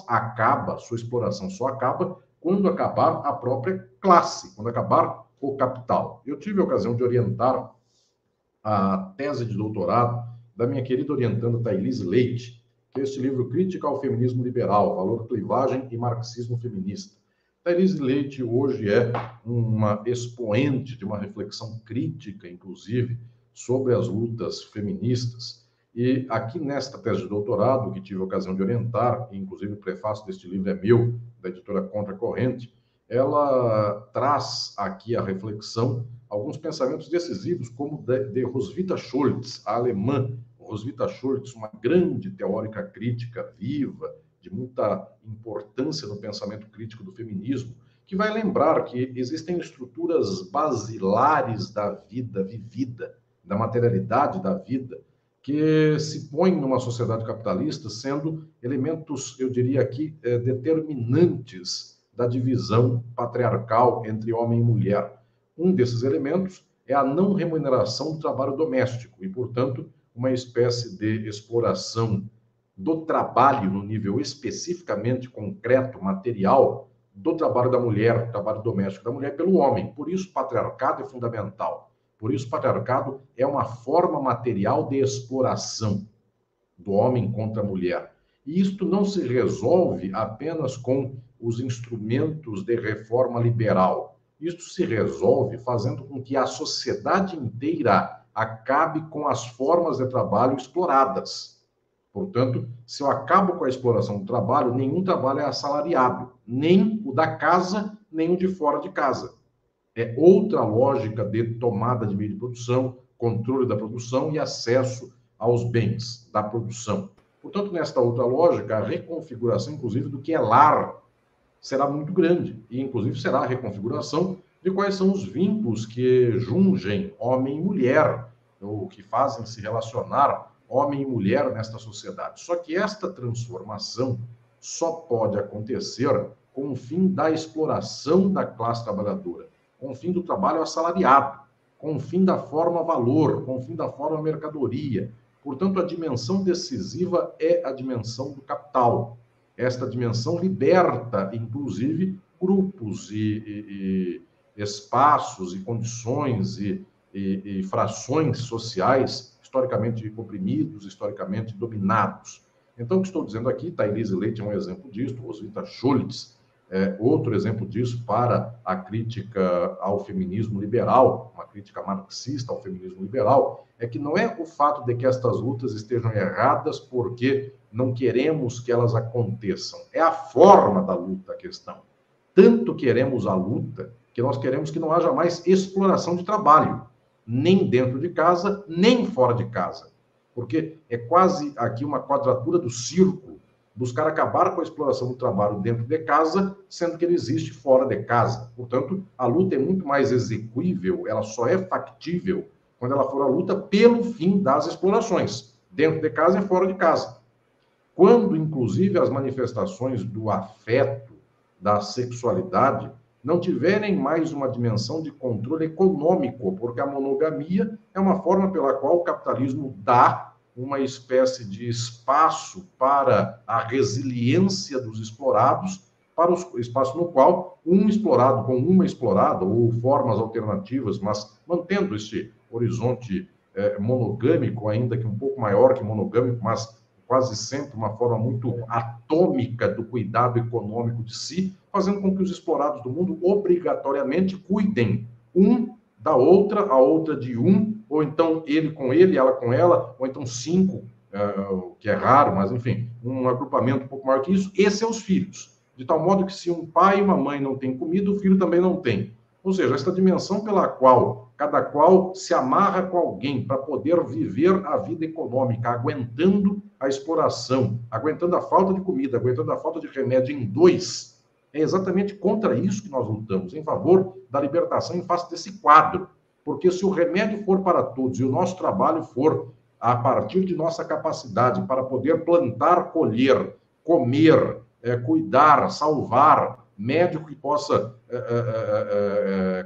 exploração só acaba quando acabar a própria classe, quando acabar o capital. Eu tive a ocasião de orientar a tese de doutorado da minha querida orientanda Thaís Leite, que é este livro Crítica ao Feminismo Liberal, Valor, Clivagem e Marxismo Feminista. Thaís Leite hoje é uma expoente de uma reflexão crítica, inclusive, sobre as lutas feministas. E aqui nesta tese de doutorado, que tive a ocasião de orientar, e inclusive o prefácio deste livro é meu, da editora Contra Corrente, ela traz aqui a reflexão alguns pensamentos decisivos, como de Roswitha Schultz, a alemã. Roswitha Schultz, uma grande teórica crítica viva, de muita importância no pensamento crítico do feminismo, que vai lembrar que existem estruturas basilares da vida vivida, da materialidade da vida, que se põem numa sociedade capitalista sendo elementos, eu diria aqui, determinantes da divisão patriarcal entre homem e mulher. Um desses elementos é a não remuneração do trabalho doméstico e, portanto, uma espécie de exploração do trabalho no nível especificamente concreto, material, do trabalho da mulher, trabalho doméstico da mulher pelo homem. Por isso, o patriarcado é fundamental. Por isso, o patriarcado é uma forma material de exploração do homem contra a mulher. E isto não se resolve apenas com os instrumentos de reforma liberal. Isto se resolve fazendo com que a sociedade inteira acabe com as formas de trabalho exploradas. Portanto, se eu acabo com a exploração do trabalho, nenhum trabalho é assalariado, nem o da casa, nem o de fora de casa. É outra lógica de tomada de meio de produção, controle da produção e acesso aos bens da produção. Portanto, nesta outra lógica, a reconfiguração, inclusive, do que é lar será muito grande. E, inclusive, será a reconfiguração de quais são os vínculos que jungem homem e mulher, ou que fazem se relacionar homem e mulher nesta sociedade. Só que esta transformação só pode acontecer com o fim da exploração da classe trabalhadora, com o fim do trabalho assalariado, com o fim da forma valor, com o fim da forma mercadoria. Portanto, a dimensão decisiva é a dimensão do capital. Esta dimensão liberta, inclusive, grupos e espaços e condições e frações sociais historicamente oprimidos, historicamente dominados. Então, o que estou dizendo aqui, Thaís Leite é um exemplo disso, Roswitha Schultz é outro exemplo disso para a crítica ao feminismo liberal, uma crítica marxista ao feminismo liberal, é que não é o fato de que estas lutas estejam erradas porque não queremos que elas aconteçam, é a forma da luta a questão. Tanto queremos a luta que nós queremos que não haja mais exploração de trabalho, nem dentro de casa, nem fora de casa. Porque é quase aqui uma quadratura do círculo. buscar acabar com a exploração do trabalho dentro de casa, sendo que ele existe fora de casa. Portanto, a luta é muito mais execuível, ela só é factível quando ela for a luta pelo fim das explorações, dentro de casa e fora de casa. Quando, inclusive, as manifestações do afeto, da sexualidade, não tiverem mais uma dimensão de controle econômico, porque a monogamia é uma forma pela qual o capitalismo dá uma espécie de espaço para a resiliência dos explorados, para o espaço no qual um explorado com uma explorada, ou formas alternativas, mas mantendo este horizonte monogâmico, ainda que um pouco maior que monogâmico, mas quase sempre uma forma muito atômica do cuidado econômico de si, fazendo com que os explorados do mundo obrigatoriamente cuidem um da outra, a outra de um, ou então ele com ele, ela com ela, ou então 5, que é raro, mas enfim, um agrupamento um pouco maior que isso, e seus filhos. De tal modo que se um pai e uma mãe não têm comida, o filho também não tem. Ou seja, esta dimensão pela qual cada qual se amarra com alguém para poder viver a vida econômica, aguentando a exploração, aguentando a falta de comida, aguentando a falta de remédio em dois, é exatamente contra isso que nós lutamos, em favor da libertação em face desse quadro. Porque se o remédio for para todos e o nosso trabalho for a partir de nossa capacidade para poder plantar, colher, comer, cuidar, salvar, médico que possa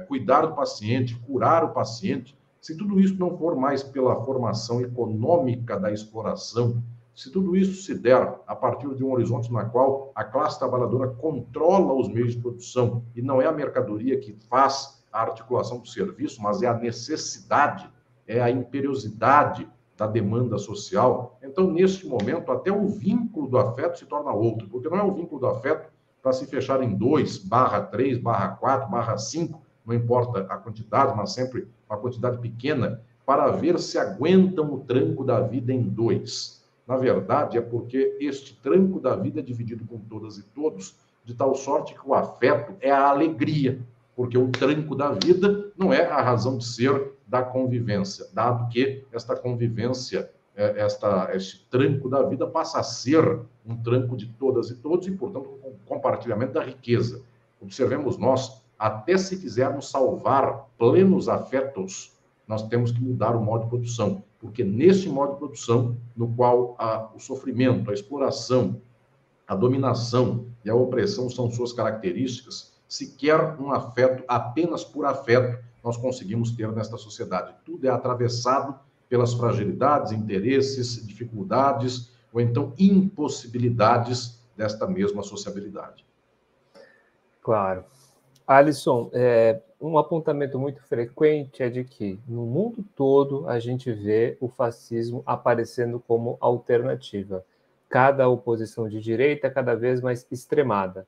cuidar do paciente, curar o paciente, se tudo isso não for mais pela formação econômica da exploração, se tudo isso se der a partir de um horizonte na qual a classe trabalhadora controla os meios de produção e não é a mercadoria que faz a articulação do serviço, mas é a necessidade, é a imperiosidade da demanda social, então, neste momento, até o vínculo do afeto se torna outro, porque não é o vínculo do afeto para se fechar em 2/3/4/5, não importa a quantidade, mas sempre uma quantidade pequena, para ver se aguentam o tranco da vida em 2. Na verdade, é porque este tranco da vida é dividido com todas e todos, de tal sorte que o afeto é a alegria, porque o tranco da vida não é a razão de ser da convivência, dado que esta convivência, este tranco da vida passa a ser um tranco de todas e todos e, portanto, um compartilhamento da riqueza. Observemos nós, até se quisermos salvar plenos afetos, nós temos que mudar o modo de produção, porque neste modo de produção, no qual o sofrimento, a exploração, a dominação e a opressão são suas características, se quer um afeto apenas por afeto, nós conseguimos ter nesta sociedade. Tudo é atravessado pelas fragilidades, interesses, dificuldades, ou então impossibilidades desta mesma sociabilidade. Claro. Alisson, um apontamento muito frequente é de que no mundo todo a gente vê o fascismo aparecendo como alternativa. Cada oposição de direita cada vez mais extremada.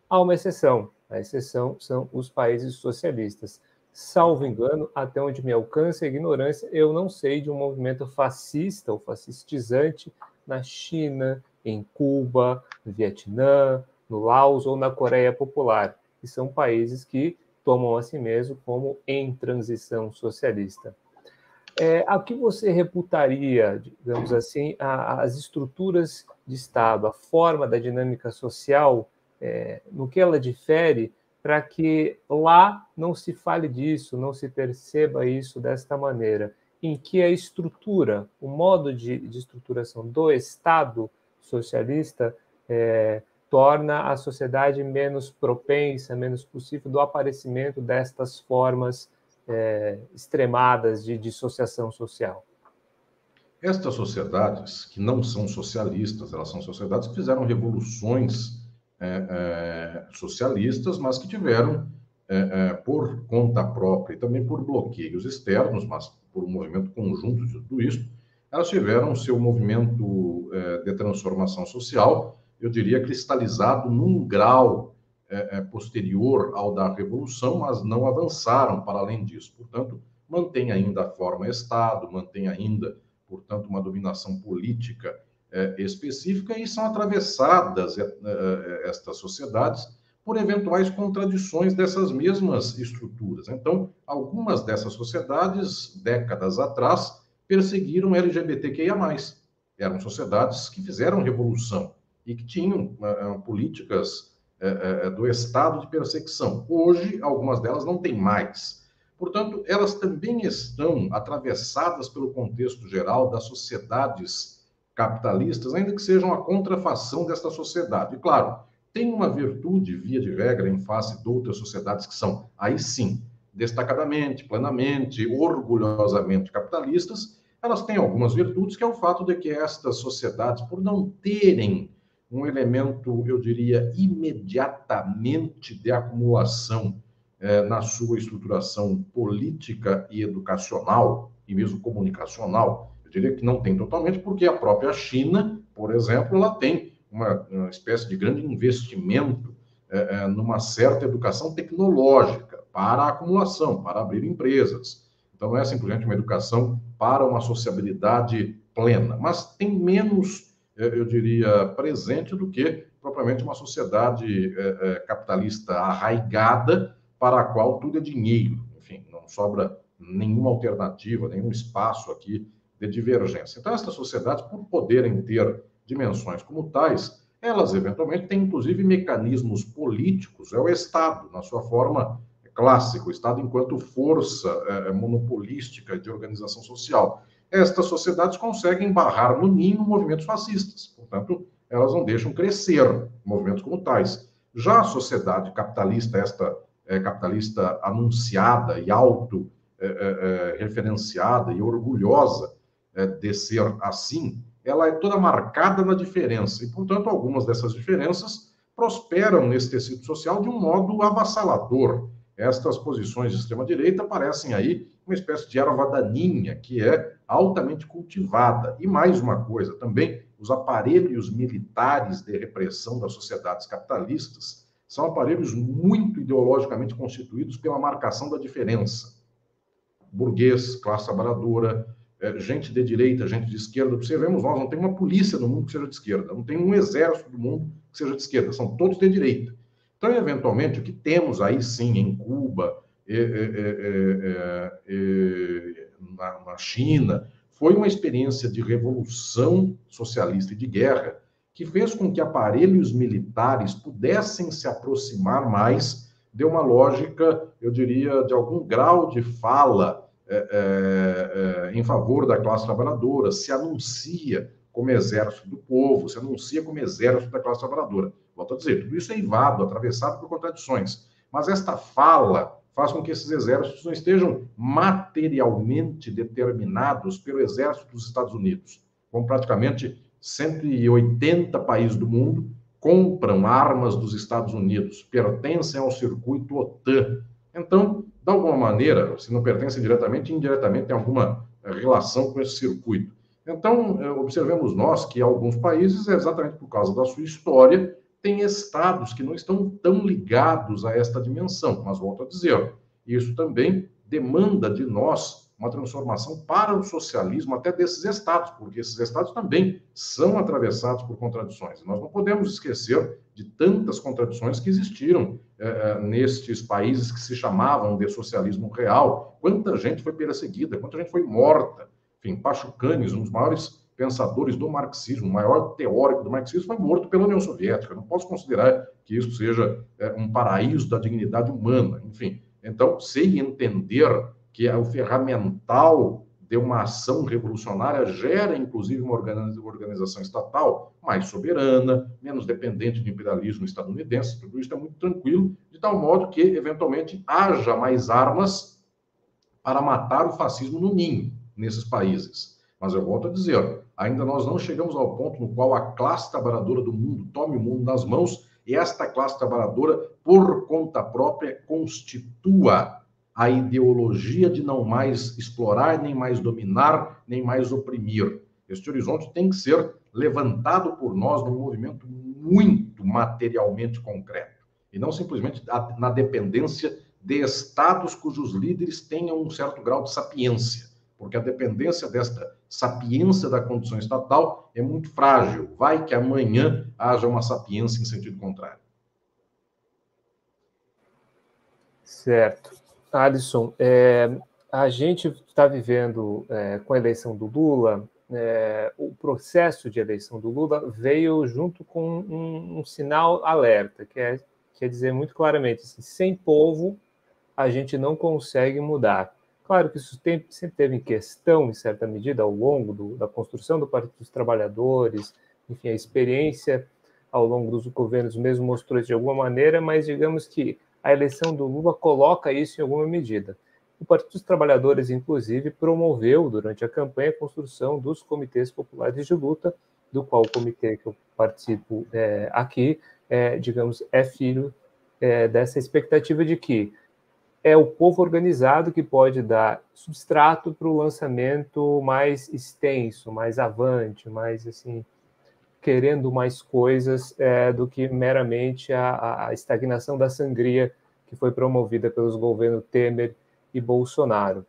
Há uma exceção. A exceção são os países socialistas. Salvo engano, até onde me alcança a ignorância, eu não sei de um movimento fascista ou fascistizante na China, em Cuba, no Vietnã, no Laos ou na Coreia Popular, que são países que tomam a si mesmo como em transição socialista. A que você reputaria, digamos assim, as estruturas de Estado, a forma da dinâmica social, no que ela difere, para que lá não se fale disso, não se perceba isso desta maneira, em que a estrutura, o modo de estruturação do Estado socialista torna a sociedade menos propensa, menos possível do aparecimento destas formas extremadas de dissociação social. Estas sociedades, que não são socialistas, elas são sociedades que fizeram revoluções socialistas, mas que tiveram, por conta própria e também por bloqueios externos, mas por um movimento conjunto de tudo isso, elas tiveram seu movimento de transformação social, eu diria, cristalizado num grau posterior ao da Revolução, mas não avançaram para além disso. Portanto, mantém ainda a forma Estado, mantém ainda, portanto, uma dominação política específica, e são atravessadas estas sociedades por eventuais contradições dessas mesmas estruturas. Então, algumas dessas sociedades, décadas atrás, perseguiram LGBTQIA+. Eram sociedades que fizeram revolução e que tinham políticas do Estado de perseguição. Hoje, algumas delas não têm mais. Portanto, elas também estão atravessadas pelo contexto geral das sociedades capitalistas, ainda que sejam a contrafação desta sociedade. E, claro, tem uma virtude, via de regra, em face de outras sociedades que são, aí sim, destacadamente, plenamente, orgulhosamente capitalistas. Elas têm algumas virtudes, que é o fato de que estas sociedades, por não terem um elemento, eu diria, imediatamente de acumulação na sua estruturação política e educacional, e mesmo comunicacional, eu diria que não tem totalmente, porque a própria China, por exemplo, ela tem uma espécie de grande investimento numa certa educação tecnológica para a acumulação, para abrir empresas. Então, não é simplesmente uma educação para uma sociabilidade plena, mas tem menos, eu diria, presente do que propriamente uma sociedade capitalista arraigada, para a qual tudo é dinheiro. Enfim, não sobra nenhuma alternativa, nenhum espaço aqui de divergência. Então, essas sociedades, por poderem ter dimensões como tais, elas eventualmente têm, inclusive, mecanismos políticos, é o Estado, na sua forma clássica, o Estado enquanto força monopolística de organização social. Estas sociedades conseguem barrar no ninho movimentos fascistas, portanto, elas não deixam crescer movimentos como tais. Já a sociedade capitalista, capitalista anunciada e auto-referenciada e orgulhosa de ser assim, ela é toda marcada na diferença. E, portanto, algumas dessas diferenças prosperam nesse tecido social de um modo avassalador. Estas posições de extrema-direita parecem aí uma espécie de erva daninha que é altamente cultivada. E mais uma coisa também, os aparelhos militares de repressão das sociedades capitalistas são aparelhos muito ideologicamente constituídos pela marcação da diferença. Burguês, classe trabalhadora, gente de direita, gente de esquerda. Observemos, nós não tem uma polícia no mundo que seja de esquerda, não tem um exército do mundo que seja de esquerda, são todos de direita. Então, eventualmente, o que temos aí sim em Cuba, na China, foi uma experiência de revolução socialista e de guerra que fez com que aparelhos militares pudessem se aproximar mais de uma lógica, eu diria, de algum grau de fala em favor da classe trabalhadora, se anuncia como exército do povo, se anuncia como exército da classe trabalhadora. Volto a dizer, tudo isso é eivado, atravessado por contradições. Mas esta fala faz com que esses exércitos não estejam materialmente determinados pelo exército dos Estados Unidos, como praticamente 180 países do mundo compram armas dos Estados Unidos, pertencem ao circuito OTAN. Então, de alguma maneira, se não pertencem diretamente, indiretamente tem alguma relação com esse circuito. Então, observemos nós que alguns países, exatamente por causa da sua história, têm estados que não estão tão ligados a esta dimensão. Mas, volto a dizer, isso também demanda de nós uma transformação para o socialismo até desses estados, porque esses estados também são atravessados por contradições. Nós não podemos esquecer de tantas contradições que existiram nestes países que se chamavam de socialismo real. Quanta gente foi perseguida, quanta gente foi morta. Enfim, Pachucanes, um dos maiores pensadores do marxismo, o maior teórico do marxismo, foi morto pela União Soviética. Não posso considerar que isso seja um paraíso da dignidade humana. Enfim, então, sem entender que o ferramental de uma ação revolucionária gera, inclusive, uma organização estatal mais soberana, menos dependente do imperialismo estadunidense. Tudo isso é muito tranquilo, de tal modo que, eventualmente, haja mais armas para matar o fascismo no ninho nesses países. Mas eu volto a dizer, ainda nós não chegamos ao ponto no qual a classe trabalhadora do mundo tome o mundo nas mãos e esta classe trabalhadora, por conta própria, constitua a ideologia de não mais explorar, nem mais dominar, nem mais oprimir. Este horizonte tem que ser levantado por nós num movimento muito materialmente concreto, e não simplesmente na dependência de estados cujos líderes tenham um certo grau de sapiência, porque a dependência desta sapiência da condição estatal é muito frágil. Vai que amanhã haja uma sapiência em sentido contrário. Certo. Alisson, a gente está vivendo, com a eleição do Lula, o processo de eleição do Lula veio junto com um sinal alerta, que quer dizer muito claramente, assim, sem povo a gente não consegue mudar. Claro que isso sempre teve em questão, em certa medida, ao longo da construção do Partido dos Trabalhadores, enfim, a experiência ao longo dos governos mesmo mostrou isso de alguma maneira, mas digamos que a eleição do Lula coloca isso em alguma medida. O Partido dos Trabalhadores, inclusive, promoveu, durante a campanha, a construção dos comitês populares de luta, do qual o comitê que eu participo aqui, digamos, é filho dessa expectativa de que é o povo organizado que pode dar substrato para o lançamento mais extenso, mais avante, mais assim, querendo mais coisas do que meramente a estagnação da sangria que foi promovida pelos governos Temer e Bolsonaro.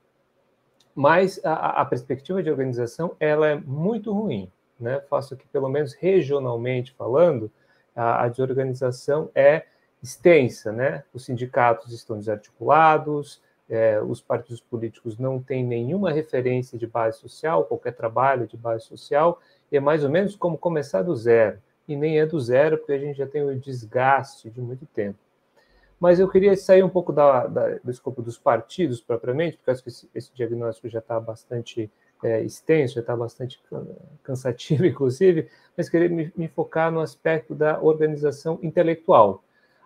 Mas a perspectiva de organização ela é muito ruim, né? Faço que, pelo menos regionalmente falando, a desorganização é extensa, né? Os sindicatos estão desarticulados, os partidos políticos não têm nenhuma referência de base social, qualquer trabalho de base social, e é mais ou menos como começar do zero. E nem é do zero, porque a gente já tem o desgaste de muito tempo. Mas eu queria sair um pouco do escopo dos partidos, propriamente, porque acho que esse diagnóstico já está bastante extenso, já está bastante cansativo, inclusive, mas queria me focar no aspecto da organização intelectual.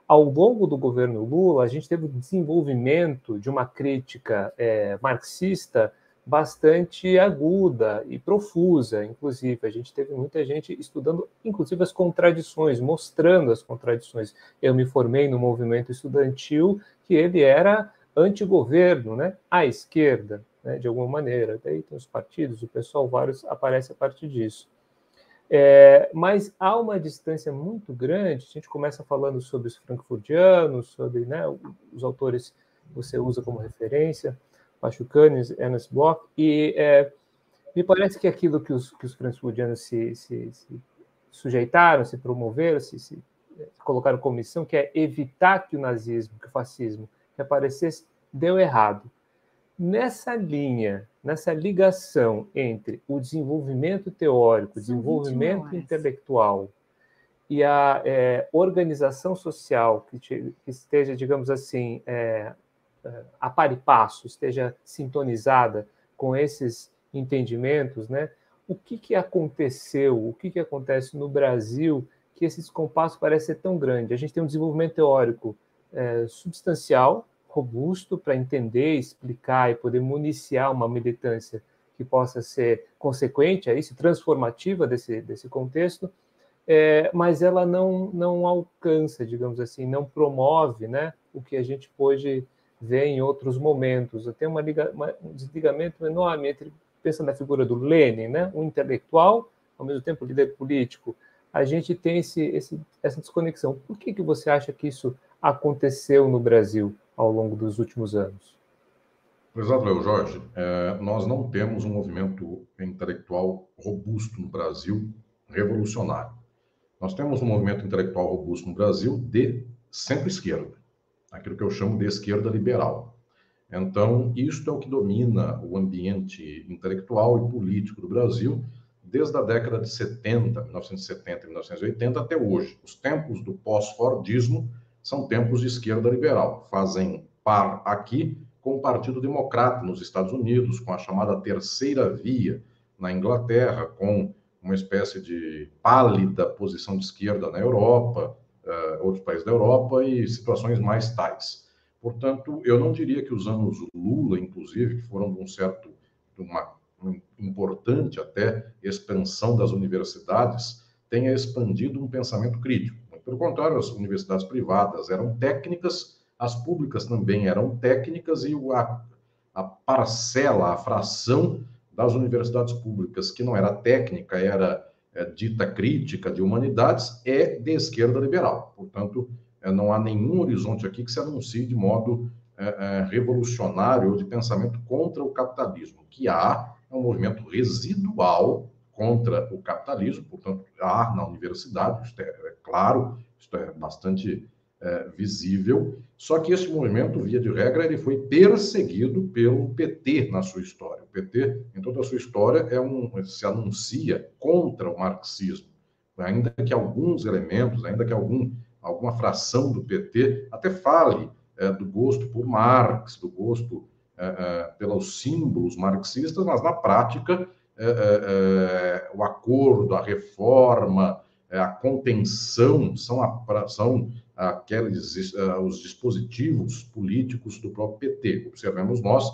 Ao longo do governo Lula, a gente teve o desenvolvimento de uma crítica marxista bastante aguda e profusa, inclusive. A gente teve muita gente estudando, inclusive, as contradições, mostrando as contradições. Eu me formei no movimento estudantil que ele era antigoverno, né? À esquerda, né? De alguma maneira. Daí tem os partidos, o pessoal, vários, aparece a partir disso. Mas há uma distância muito grande, a gente começa falando sobre os frankfurtianos, sobre, né, os autores que você usa como referência, Pachucanes, Ernest Bloch, e me parece que aquilo que os frankfurtianos se sujeitaram, se promoveram, se colocaram como missão, que é evitar que o nazismo, que o fascismo aparecesse, deu errado. Nessa linha, nessa ligação entre o desenvolvimento teórico, o desenvolvimento intelectual e a organização social que esteja, digamos assim, a par e passo, esteja sintonizada com esses entendimentos, né? O que aconteceu, o que acontece no Brasil que esse descompasso parece ser tão grande? A gente tem um desenvolvimento teórico substancial, robusto para entender, explicar e poder municiar uma militância que possa ser consequente a isso, transformativa desse contexto, mas ela não alcança, digamos assim, não promove, né, o que a gente pôde ver em outros momentos. Tem um desligamento enorme entre, pensa na figura do Lenin, né, um intelectual, ao mesmo tempo líder político. A gente tem essa desconexão. Por que você acha que isso aconteceu no Brasil ao longo dos últimos anos? Prezado Léo Jorge, nós não temos um movimento intelectual robusto no Brasil, revolucionário. Nós temos um movimento intelectual robusto no Brasil de centro-esquerda, aquilo que eu chamo de esquerda liberal. Então, isto é o que domina o ambiente intelectual e político do Brasil desde a década de 70, 1970 e 1980 até hoje. Os tempos do pós-fordismo são tempos de esquerda liberal, fazem par aqui com o Partido Democrata nos Estados Unidos, com a chamada Terceira Via na Inglaterra, com uma espécie de pálida posição de esquerda na Europa, outros países da Europa e situações mais tais. Portanto, eu não diria que os anos Lula, inclusive, que foram de uma importante até expansão das universidades, tenha expandido um pensamento crítico. Pelo contrário, as universidades privadas eram técnicas, as públicas também eram técnicas, e a parcela, a fração das universidades públicas que não era técnica, era dita crítica de humanidades, é de esquerda liberal. Portanto, não há nenhum horizonte aqui que se anuncie de modo revolucionário ou de pensamento contra o capitalismo. O que há é um movimento residual contra o capitalismo, portanto, há na universidade, isto é claro, isto é bastante visível, só que esse movimento, via de regra, ele foi perseguido pelo PT na sua história. O PT, em toda a sua história, se anuncia contra o marxismo, ainda que alguns elementos, ainda que alguma fração do PT até fale do gosto por Marx, do gosto pelos símbolos marxistas, mas na prática o acordo, a reforma, a contenção são os dispositivos políticos do próprio PT. Observemos nós,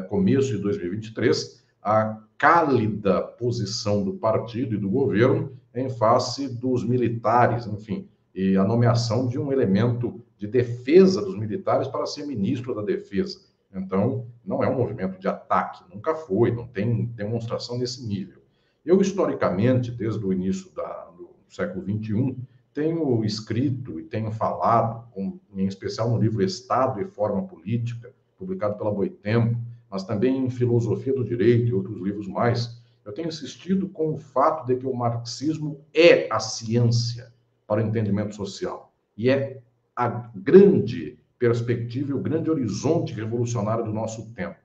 começo de 2023, a cálida posição do partido e do governo em face dos militares, enfim, e a nomeação de um elemento de defesa dos militares para ser ministro da Defesa. Então, não é um movimento de ataque, nunca foi, não tem demonstração nesse nível. Eu, historicamente, desde o início do século XXI, tenho escrito e tenho falado, em especial no livro Estado e Forma Política, publicado pela Boitempo, mas também em Filosofia do Direito e outros livros mais, eu tenho insistido com o fato de que o marxismo é a ciência para o entendimento social e é a grande perspectiva e o grande horizonte revolucionário do nosso tempo.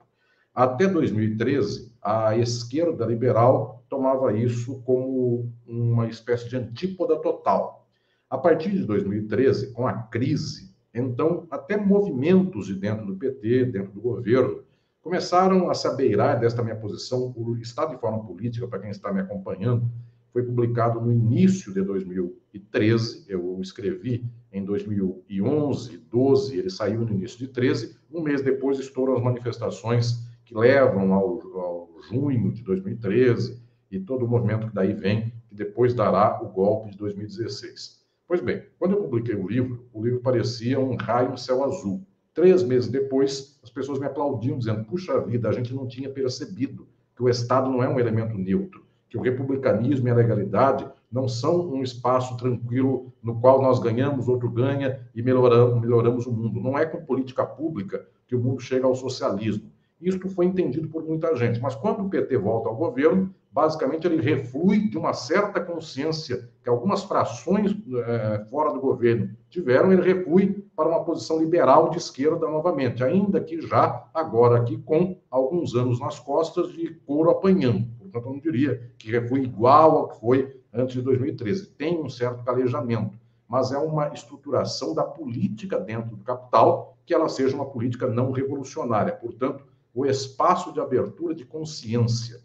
Até 2013, a esquerda liberal tomava isso como uma espécie de antípoda total. A partir de 2013, com a crise, então, até movimentos de dentro do PT, dentro do governo, começaram a se abeirar desta minha posição. O Estado de Forma Política, para quem está me acompanhando, foi publicado no início de 2013, eu escrevi em 2011, 12, ele saiu no início de 13, um mês depois estouram as manifestações que levam ao junho de 2013 e todo o movimento que daí vem, que depois dará o golpe de 2016. Pois bem, quando eu publiquei o livro parecia um raio no céu azul. 3 meses depois, as pessoas me aplaudiam, dizendo, puxa vida, a gente não tinha percebido que o Estado não é um elemento neutro, que o republicanismo e a legalidade não são um espaço tranquilo no qual nós ganhamos, outro ganha e melhoramos o mundo. Não é com política pública que o mundo chega ao socialismo. Isto foi entendido por muita gente. Mas quando o PT volta ao governo, basicamente ele reflui de uma certa consciência que algumas frações fora do governo tiveram, ele reflui para uma posição liberal de esquerda novamente, ainda que já agora aqui com alguns anos nas costas de couro apanhando. Portanto, eu não diria que reflui igual ao que foi antes de 2013. Tem um certo calejamento, mas é uma estruturação da política dentro do capital que ela seja uma política não revolucionária. Portanto, o espaço de abertura de consciência,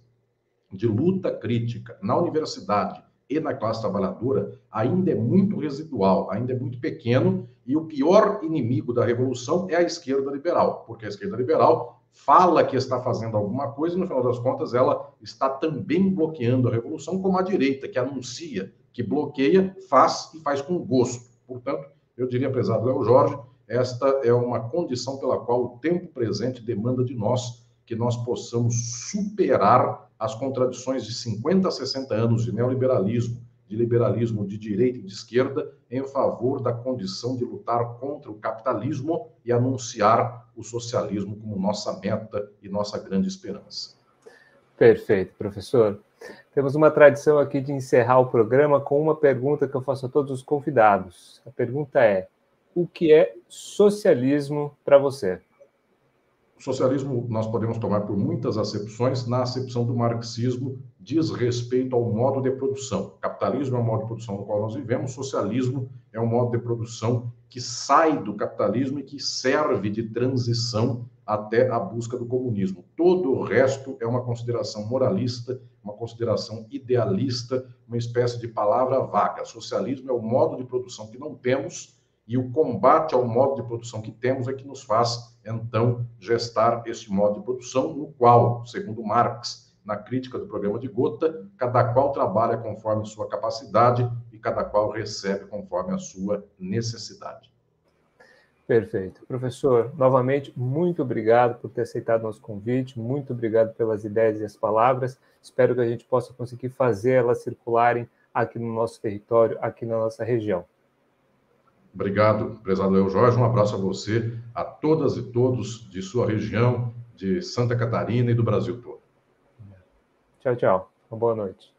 de luta crítica na universidade e na classe trabalhadora ainda é muito residual, ainda é muito pequeno, e o pior inimigo da revolução é a esquerda liberal, porque a esquerda liberal fala que está fazendo alguma coisa e, no final das contas, ela está também bloqueando a revolução, como a direita, que anuncia, que bloqueia, faz e faz com gosto. Portanto, eu diria, prezado Léo Jorge, esta é uma condição pela qual o tempo presente demanda de nós que nós possamos superar as contradições de 50 a 60 anos de neoliberalismo, de liberalismo de direita e de esquerda, em favor da condição de lutar contra o capitalismo e anunciar o socialismo como nossa meta e nossa grande esperança. Perfeito, professor. Temos uma tradição aqui de encerrar o programa com uma pergunta que eu faço a todos os convidados. A pergunta é: o que é socialismo para você? O socialismo nós podemos tomar por muitas acepções. Na acepção do marxismo, diz respeito ao modo de produção. O capitalismo é o modo de produção no qual nós vivemos, o socialismo é um modo de produção que sai do capitalismo e que serve de transição até a busca do comunismo. Todo o resto é uma consideração moralista, uma consideração idealista, uma espécie de palavra vaga. Socialismo é o modo de produção que não temos, e o combate ao modo de produção que temos é que nos faz, então, gestar esse modo de produção, no qual, segundo Marx, na crítica do programa de Gotha, cada qual trabalha conforme sua capacidade e cada qual recebe conforme a sua necessidade. Perfeito. Professor, novamente, muito obrigado por ter aceitado nosso convite, muito obrigado pelas ideias e as palavras. Espero que a gente possa conseguir fazer elas circularem aqui no nosso território, aqui na nossa região. Obrigado, prezado Léo Jorge. Um abraço a você, a todas e todos de sua região, de Santa Catarina e do Brasil todo. Tchau, tchau. Uma boa noite.